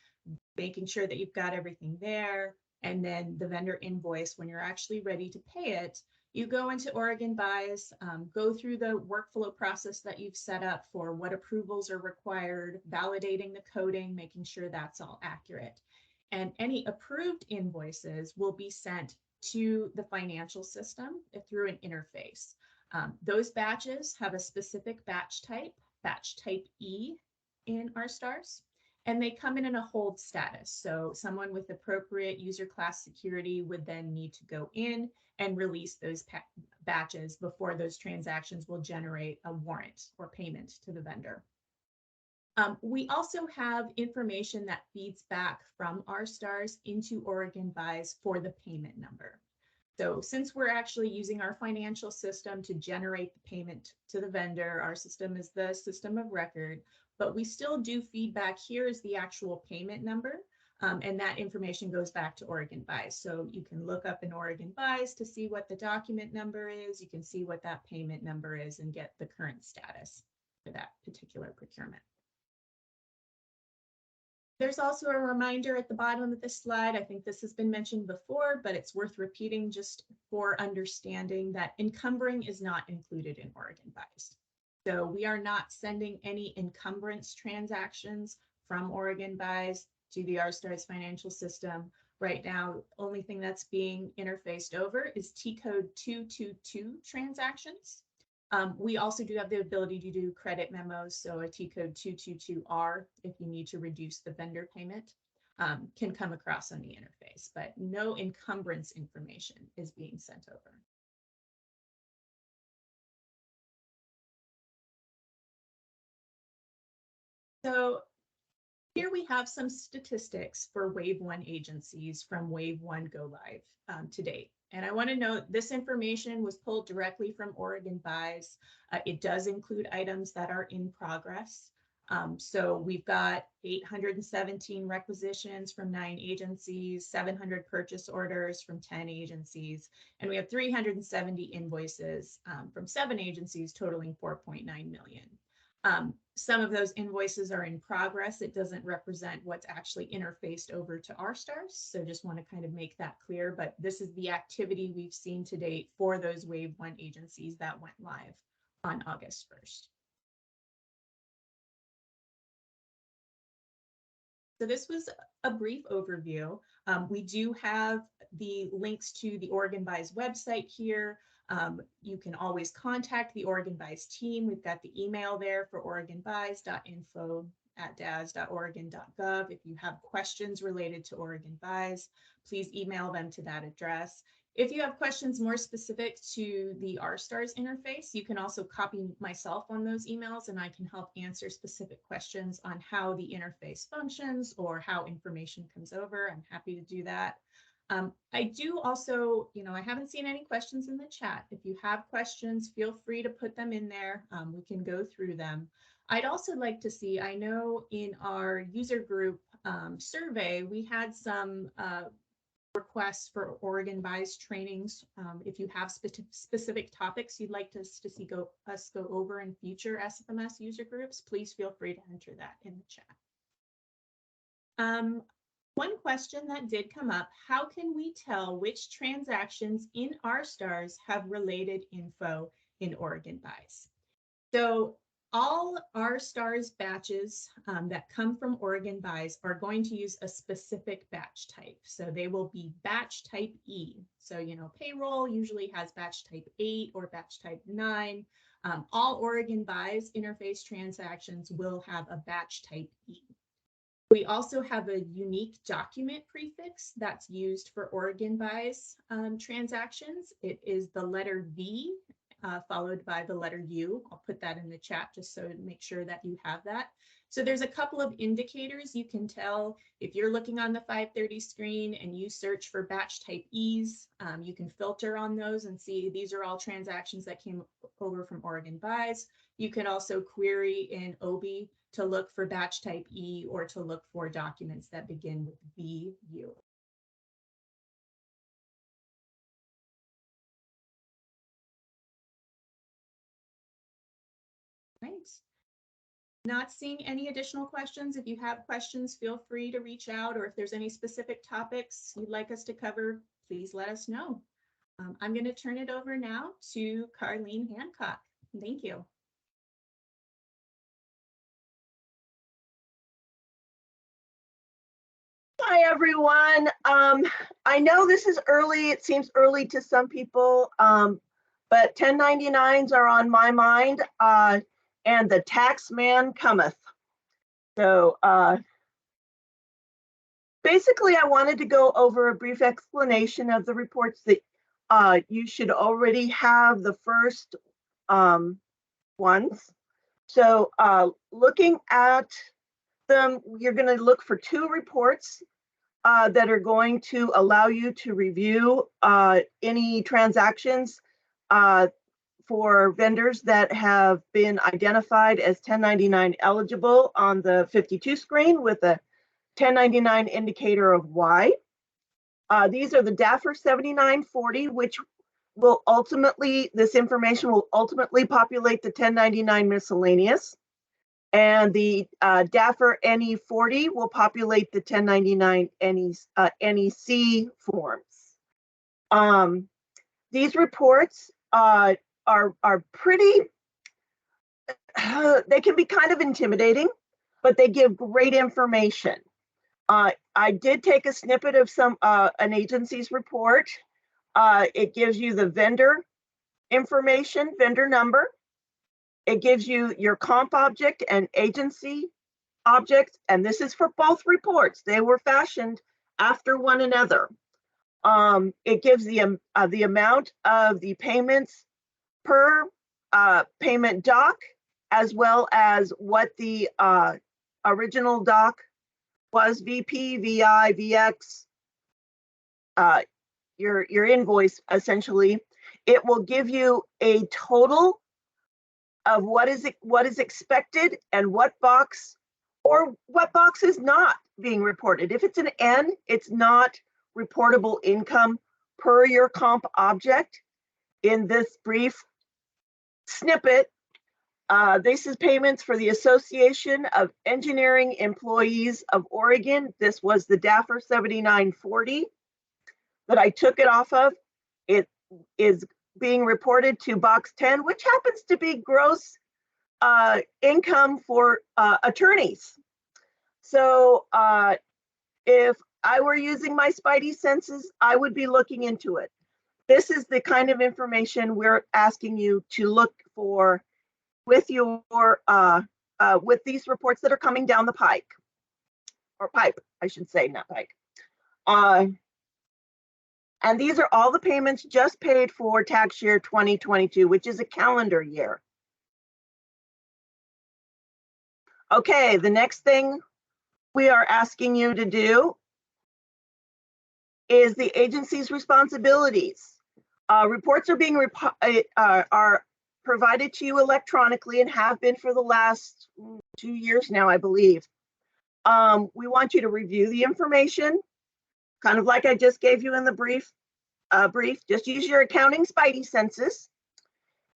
making sure that you've got everything there, and then the vendor invoice, when you're actually ready to pay it, you go into Oregon Buys, go through the workflow process that you've set up for what approvals are required, validating the coding, making sure that's all accurate. And any approved invoices will be sent to the financial system through an interface. Those batches have a specific batch type E in our stars, and they come in a hold status. So someone with appropriate user class security would then need to go in and release those batches before those transactions will generate a warrant or payment to the vendor. We also have information that feeds back from our stars into Oregon Buys for the payment number. So since we're actually using our financial system to generate the payment to the vendor, our system is the system of record, but we still do feedback. Here is the actual payment number, and that information goes back to Oregon Buys. So you can look up in Oregon Buys to see what the document number is. You can see what that payment number is and get the current status for that particular procurement. There's also a reminder at the bottom of this slide. I think this has been mentioned before, but it's worth repeating just for understanding that encumbering is not included in Oregon Buys. So we are not sending any encumbrance transactions from Oregon Buys to the RStars financial system. Right now, only thing that's being interfaced over is T-code 222 transactions. We also do have the ability to do credit memos. So a T-code 222R, if you need to reduce the vendor payment, can come across on the interface, but no encumbrance information is being sent over. So here we have some statistics for Wave 1 agencies from Wave 1 Go Live to date. And I want to note this information was pulled directly from Oregon Buys. It does include items that are in progress. So we've got 817 requisitions from 9 agencies, 700 purchase orders from 10 agencies, and we have 370 invoices from 7 agencies totaling 4.9 million. Some of those invoices are in progress. It doesn't represent what's actually interfaced over to our stars. So just want to kind of make that clear, but this is the activity we've seen to date for those Wave 1 agencies that went live on August 1st. So this was a brief overview. We do have the links to the Oregon Buys website here. You can always contact the Oregon Buys team. We've got the email there for oregonbuys.info@das.oregon.gov. If you have questions related to Oregon Buys, please email them to that address. If you have questions more specific to the RStars interface, you can also copy myself on those emails and I can help answer specific questions on how the interface functions or how information comes over. I'm happy to do that. I do also, I haven't seen any questions in the chat. If you have questions, feel free to put them in there. We can go through them. I'd also like to see, I know in our user group survey, we had some requests for Oregon Buys trainings. If you have specific topics you'd like us to see us go over in future SFMS user groups, please feel free to enter that in the chat. One question that did come up, how can we tell which transactions in our stars have related info in Oregon Buys? So all our stars batches that come from Oregon Buys are going to use a specific batch type. So they will be batch type E. So, payroll usually has batch type 8 or batch type 9. All Oregon Buys interface transactions will have a batch type E. We also have a unique document prefix that's used for Oregon Buys transactions. It is the letter V followed by the letter U. I'll put that in the chat just so to make sure that you have that. So there's a couple of indicators you can tell if you're looking on the 530 screen and you search for batch type E's, you can filter on those and see these are all transactions that came over from Oregon Buys. You can also query in OBI to look for batch type E or to look for documents that begin with VU. Right. Not seeing any additional questions. If you have questions, feel free to reach out, or if there's any specific topics you'd like us to cover, please let us know. I'm going to turn it over now to Carlene Hancock. Thank you. Hi, everyone. I know this is early. It seems early to some people, but 1099s are on my mind, and the tax man cometh. So basically, I wanted to go over a brief explanation of the reports that you should already have the first ones. So looking at them, you're going to look for two reports that are going to allow you to review any transactions for vendors that have been identified as 1099 eligible on the 52 screen with a 1099 indicator of Y. These are the DAFR 7940, which will ultimately, this information will ultimately populate the 1099 miscellaneous. And the DAFR NE40 will populate the 1099 NEC forms. These reports are pretty, they can be kind of intimidating, but they give great information. I did take a snippet of an agency's report. It gives you the vendor information, vendor number. It gives you your comp object and agency objects, and this is for both reports. They were fashioned after one another. It gives the amount of the payments per payment doc, as well as what the original doc was, VP, VI, VX, your invoice essentially. It will give you a total of what is expected and what box is not being reported. If it's an N, it's not reportable income per your comp object. In this brief snippet, this is payments for the Association of Engineering Employees of Oregon. This was the DAFR 7940 that I took it off of. It is being reported to box 10, which happens to be gross income for attorneys. So if I were using my spidey senses, I would be looking into it. This is the kind of information we're asking you to look for with with these reports that are coming down the pike, or pipe, I should say, not pike. And these are all the payments just paid for tax year 2022, which is a calendar year. Okay, the next thing we are asking you to do is the agency's responsibilities. Reports are being are provided to you electronically and have been for the last 2 years now, I believe. We want you to review the information, kind of like I just gave you in the brief. Just use your accounting spidey senses,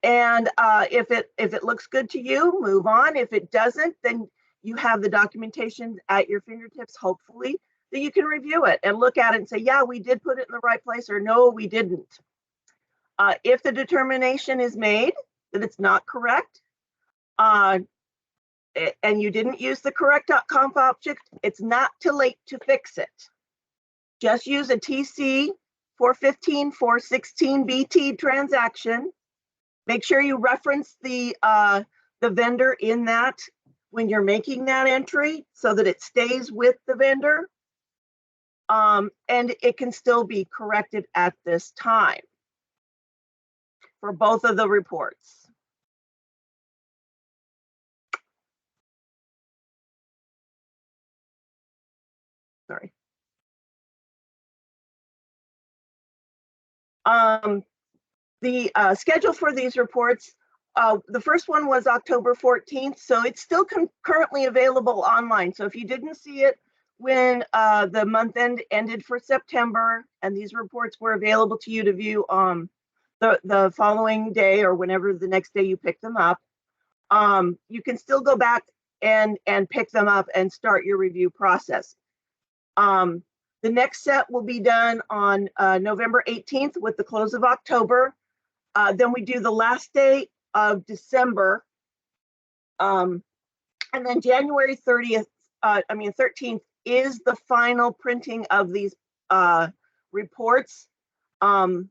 and if it looks good to you, move on. If it doesn't, then you have the documentation at your fingertips, hopefully, that you can review it and look at it and say, yeah, we did put it in the right place, or no, we didn't. If the determination is made that it's not correct, and you didn't use the correct comp object, it's not too late to fix it. Just use a TC 415 416 BT transaction. Make sure you reference the vendor in that when you're making that entry so that it stays with the vendor, and it can still be corrected at this time for both of the reports. Sorry. The schedule for these reports, the first one was October 14th, so it's still currently available online. So if you didn't see it when the month end ended for September and these reports were available to you to view the following day or whenever the next day you pick them up, you can still go back and pick them up and start your review process. The next set will be done on November 18th with the close of October. Then we do the last day of December. And then January 13th is the final printing of these reports. The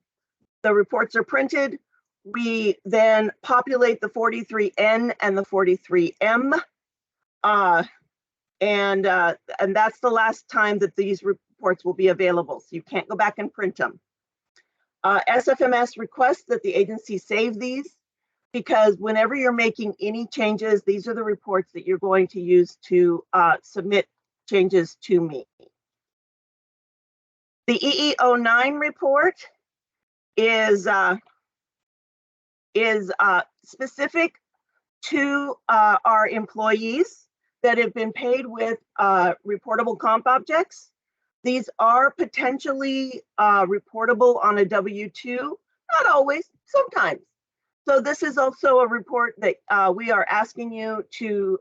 reports are printed. We then populate the 43N and the 43M. And that's the last time that these reports will be available. So you can't go back and print them. SFMS requests that the agency save these, because whenever you're making any changes, these are the reports that you're going to use to submit changes to me. The EE09 report is specific to our employees that have been paid with reportable comp objects. These are potentially reportable on a W-2, not always, sometimes. So this is also a report that we are asking you to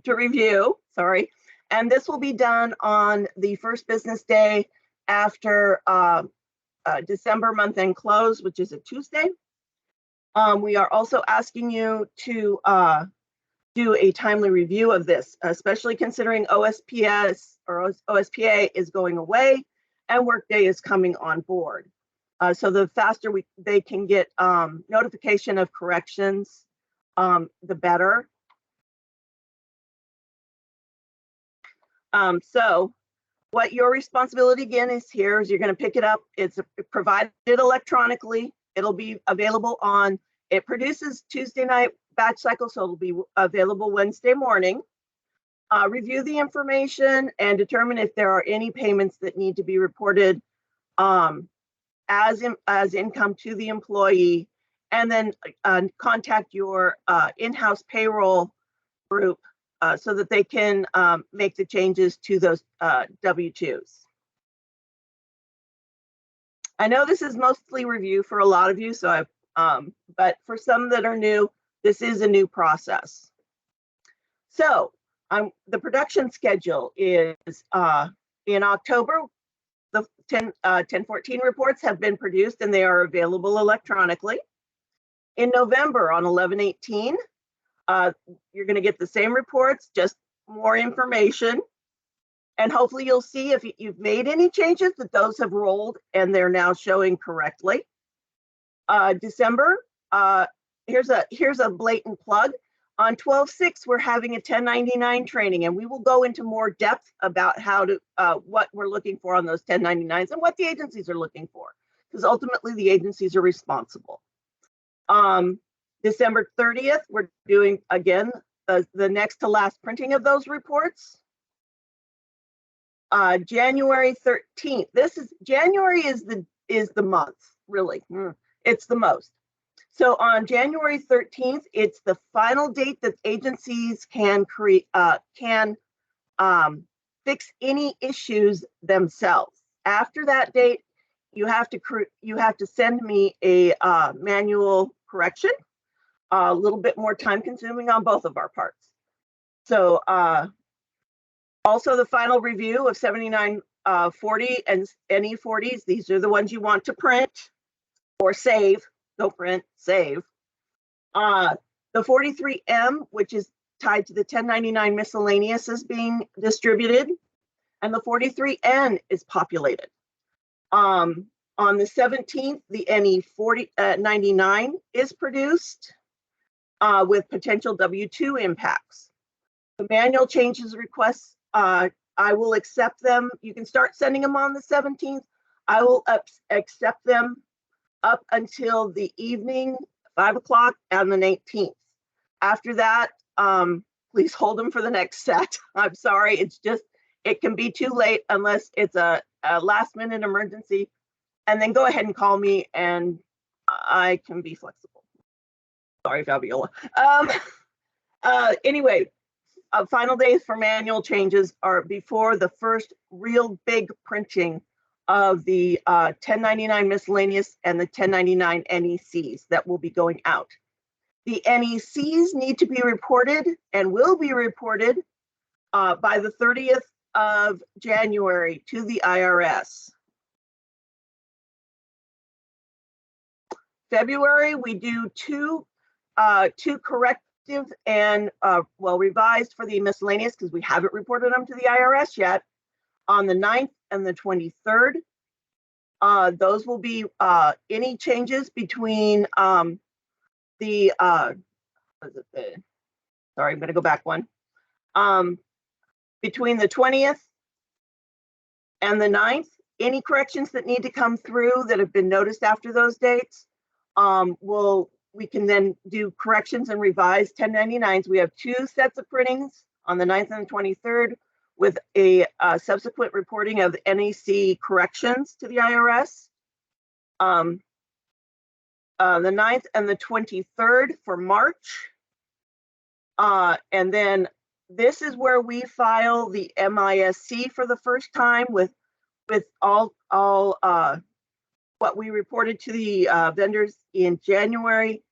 review, sorry. And this will be done on the first business day after December month-end close, which is a Tuesday. We are also asking you to do a timely review of this, especially considering OSPS or OSPA is going away and Workday is coming on board. So the faster they can get notification of corrections, the better. So what your responsibility again is here is you're going to pick it up. It's provided electronically. It'll be available on, it produces Tuesday night batch cycle, so it'll be available Wednesday morning. Review the information and determine if there are any payments that need to be reported as income to the employee, and then contact your in-house payroll group so that they can make the changes to those W-2s. I know this is mostly review for a lot of you, so but for some that are new, this is a new process. So the production schedule is in October, the 1014 reports have been produced and they are available electronically. In November on 1118, you're going to get the same reports, just more information. And hopefully you'll see if you've made any changes that those have rolled and they're now showing correctly. December, here's a blatant plug. On 12/6, we're having a 1099 training, and we will go into more depth about how to what we're looking for on those 1099s and what the agencies are looking for, because ultimately the agencies are responsible. December 30th, we're doing again the next to last printing of those reports. January 13th. January is the month, really. It's the most. So on January 13th, it's the final date that agencies can fix any issues themselves. After that date, you have to send me a manual correction, a little bit more time consuming on both of our parts. So also the final review of 7940 and NE40s. These are the ones you want to print or save. Go print, save. The 43M, which is tied to the 1099 miscellaneous, is being distributed, and the 43N is populated. On the 17th, the NE99 is produced with potential W-2 impacts. The manual changes requests, I will accept them. You can start sending them on the 17th. I will accept them up until the evening, 5 o'clock on the 18th. After that, please hold them for the next set. I'm sorry, it can be too late unless it's a last minute emergency. And then go ahead and call me and I can be flexible. Sorry, Fabiola. Anyway, final days for manual changes are before the first real big printing of the 1099 miscellaneous and the 1099 NECs that will be going out. The NECs need to be reported and will be reported by the 30th of January to the IRS. February, we do two corrective and revised for the miscellaneous because we haven't reported them to the IRS yet. On the 9th and the 23rd, those will be any changes between sorry, I'm going to go back one. Between the 20th and the 9th, any corrections that need to come through that have been noticed after those dates, we can then do corrections and revise 1099s. We have 2 sets of printings on the 9th and the 23rd with a subsequent reporting of NEC corrections to the IRS. The 9th and the 23rd for March. And then this is where we file the MISC for the first time with all what we reported to the vendors in January,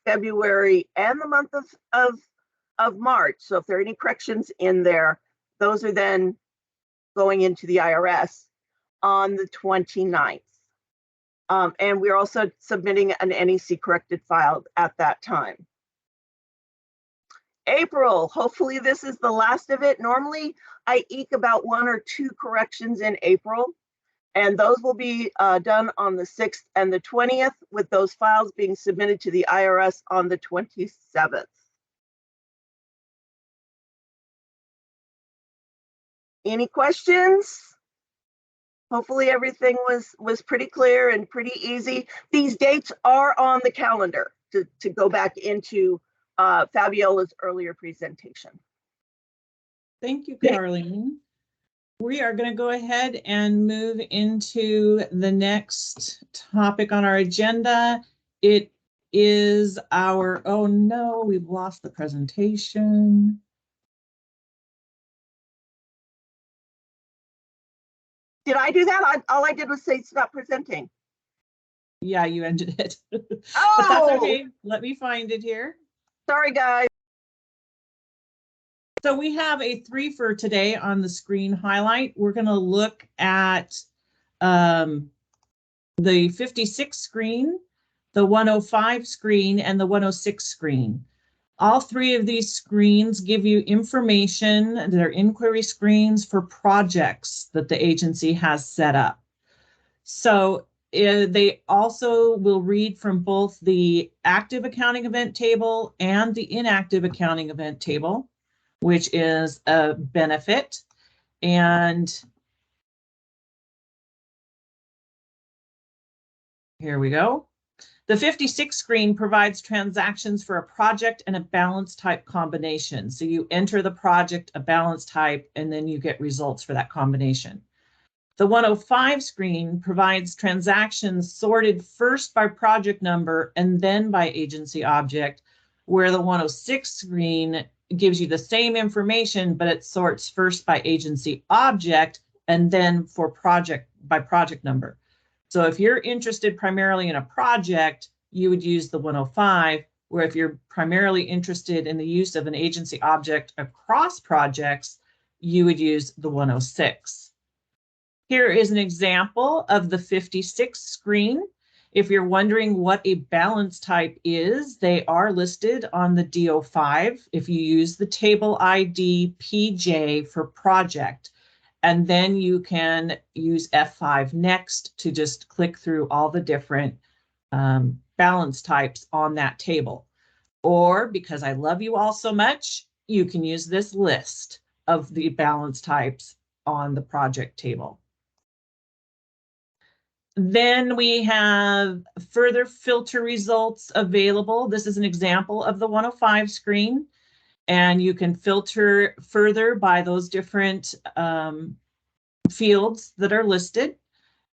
February, and the month of March. So if there are any corrections in there, those are then going into the IRS on the 29th. And we're also submitting an NEC corrected file at that time. April, hopefully this is the last of it. Normally I eke about 1 or 2 corrections in April, and those will be done on the 6th and the 20th, with those files being submitted to the IRS on the 27th. Any questions? Hopefully everything was pretty clear and pretty easy. These dates are on the calendar to go back into Fabiola's earlier presentation. Thank you, Carlene. We are going to go ahead and move into the next topic on our agenda. It is our, oh no, we've lost the presentation. Did I do that? All I did was say stop presenting. Yeah, you ended it. Oh, but that's okay. Let me find it here. Sorry, guys. So we have a 3 for today on the screen highlight. We're going to look at the 56 screen, the 105 screen, and the 106 screen. All 3 of these screens give you information. They're inquiry screens for projects that the agency has set up. So they also will read from both the active accounting event table and the inactive accounting event table, which is a benefit. And here we go. The 56 screen provides transactions for a project and a balance type combination. So you enter the project, a balance type, and then you get results for that combination. The 105 screen provides transactions sorted first by project number and then by agency object, where the 106 screen gives you the same information, but it sorts first by agency object and then for project by project number. So if you're interested primarily in a project, you would use the 105, where if you're primarily interested in the use of an agency object across projects, you would use the 106. Here is an example of the 56 screen. If you're wondering what a balance type is, they are listed on the DO5 if you use the table ID PJ for project. And then you can use F5 next to just click through all the different balance types on that table. Or because I love you all so much, you can use this list of the balance types on the project table. Then we have further filter results available. This is an example of the 105 screen. And you can filter further by those different fields that are listed.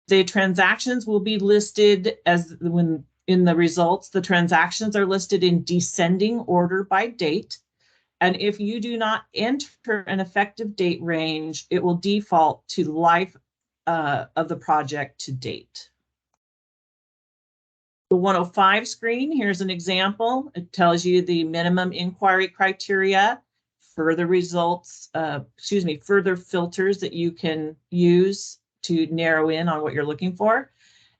The transactions will be listed as when in the results, the transactions are listed in descending order by date. And if you do not enter an effective date range, it will default to life of the project to date. The 105 screen, here's an example. It tells you the minimum inquiry criteria, further results, further filters that you can use to narrow in on what you're looking for.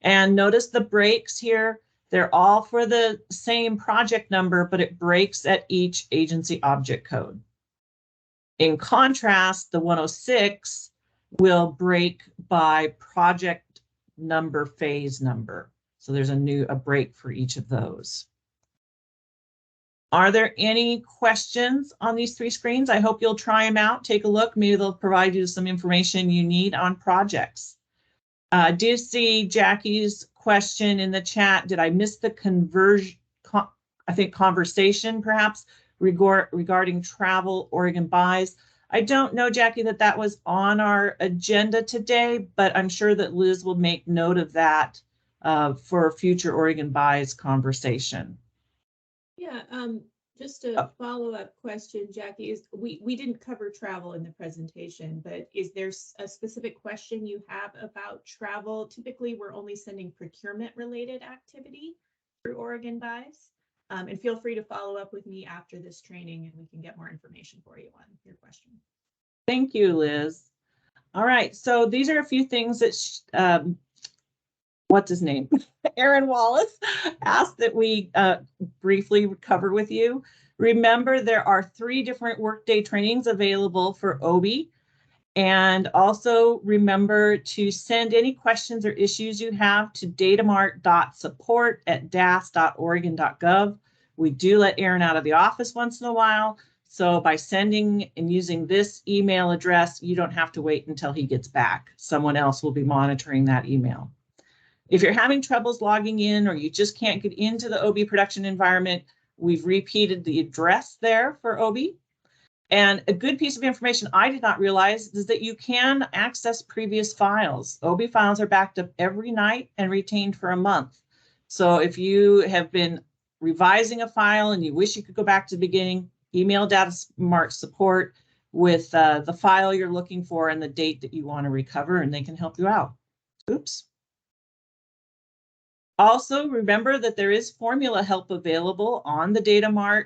And notice the breaks here. They're all for the same project number, but it breaks at each agency object code. In contrast, the 106 will break by project number, phase number. So there's a break for each of those. Are there any questions on these three screens? I hope you'll try them out, take a look. Maybe they'll provide you some information you need on projects. I do see Jackie's question in the chat. Did I miss the conversation perhaps regarding travel Oregon buys? I don't know, Jackie, that was on our agenda today, but I'm sure that Liz will make note of that for a future Oregon buys conversation. Yeah, just a follow-up question, Jackie, is we didn't cover travel in the presentation, but is there a specific question you have about travel? Typically, we're only sending procurement-related activity through Oregon buys. And feel free to follow up with me after this training and we can get more information for you on your question. Thank you, Liz. All right, so these are a few things that what's his name? Aaron Wallace asked that we briefly cover with you. Remember, there are 3 different workday trainings available for OB. And also remember to send any questions or issues you have to datamart.support@das.oregon.gov. We do let Aaron out of the office once in a while. So by sending and using this email address, you don't have to wait until he gets back. Someone else will be monitoring that email. If you're having troubles logging in or you just can't get into the OB production environment, we've repeated the address there for OB. And a good piece of information I did not realize is that you can access previous files. OB files are backed up every night and retained for a month. So if you have been revising a file and you wish you could go back to the beginning, email DataMart support with the file you're looking for and the date that you want to recover, and they can help you out. Oops. Also, remember that there is formula help available on the DataMart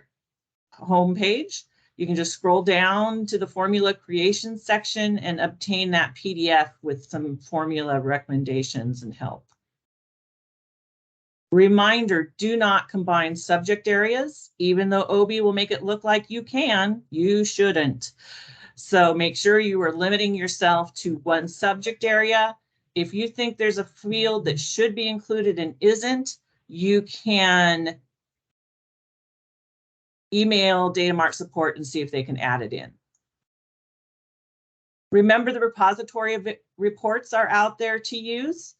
homepage. You can just scroll down to the formula creation section and obtain that PDF with some formula recommendations and help. Reminder, do not combine subject areas. Even though OB will make it look like you can, you shouldn't. So make sure you are limiting yourself to one subject area. If you think there's a field that should be included and isn't, you can email DataMart support and see if they can add it in. Remember, the repository of reports are out there to use.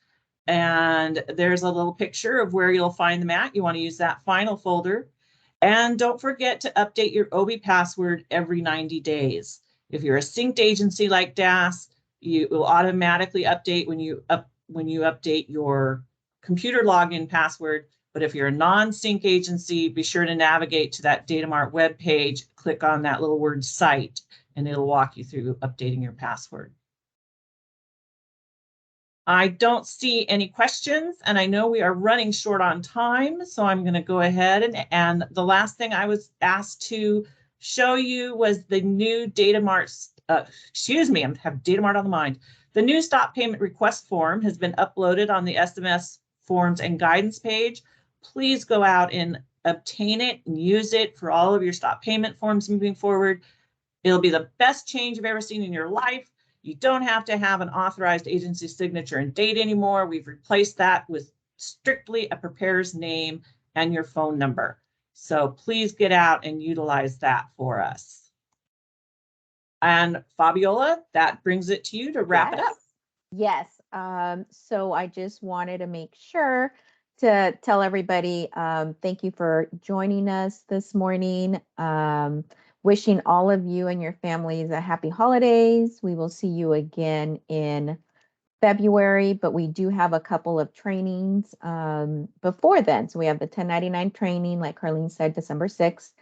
And there's a little picture of where you'll find them at. You want to use that final folder. And don't forget to update your OB password every 90 days. If you're a synced agency like DAS, you will automatically update when you update your computer login password. But if you're a non-sync agency, be sure to navigate to that DataMart webpage, click on that little word site, and it'll walk you through updating your password. I don't see any questions, and I know we are running short on time, so I'm going to go ahead and the last thing I was asked to show you was the new DataMart, I have DataMart on the mind. The new stop payment request form has been uploaded on the SMS forms and guidance page. Please go out and obtain it and use it for all of your stop payment forms moving forward. It'll be the best change you've ever seen in your life. You don't have to have an authorized agency signature and date anymore. We've replaced that with strictly a preparer's name and your phone number. So please get out and utilize that for us. And Fabiola, that brings it to you to wrap it up. Yes. So I just wanted to make sure to tell everybody, thank you for joining us this morning. Wishing all of you and your families a happy holidays. We will see you again in February, but we do have a couple of trainings before then. So we have the 1099 training, like Carlene said, December 6th.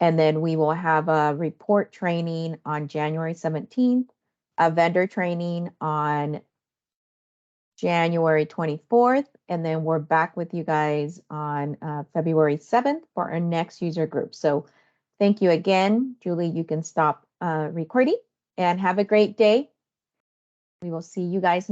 And then we will have a report training on January 17th, a vendor training on January 24th, and then we're back with you guys on February 7th for our next user group. So thank you again. Julie, you can stop recording and have a great day. We will see you guys next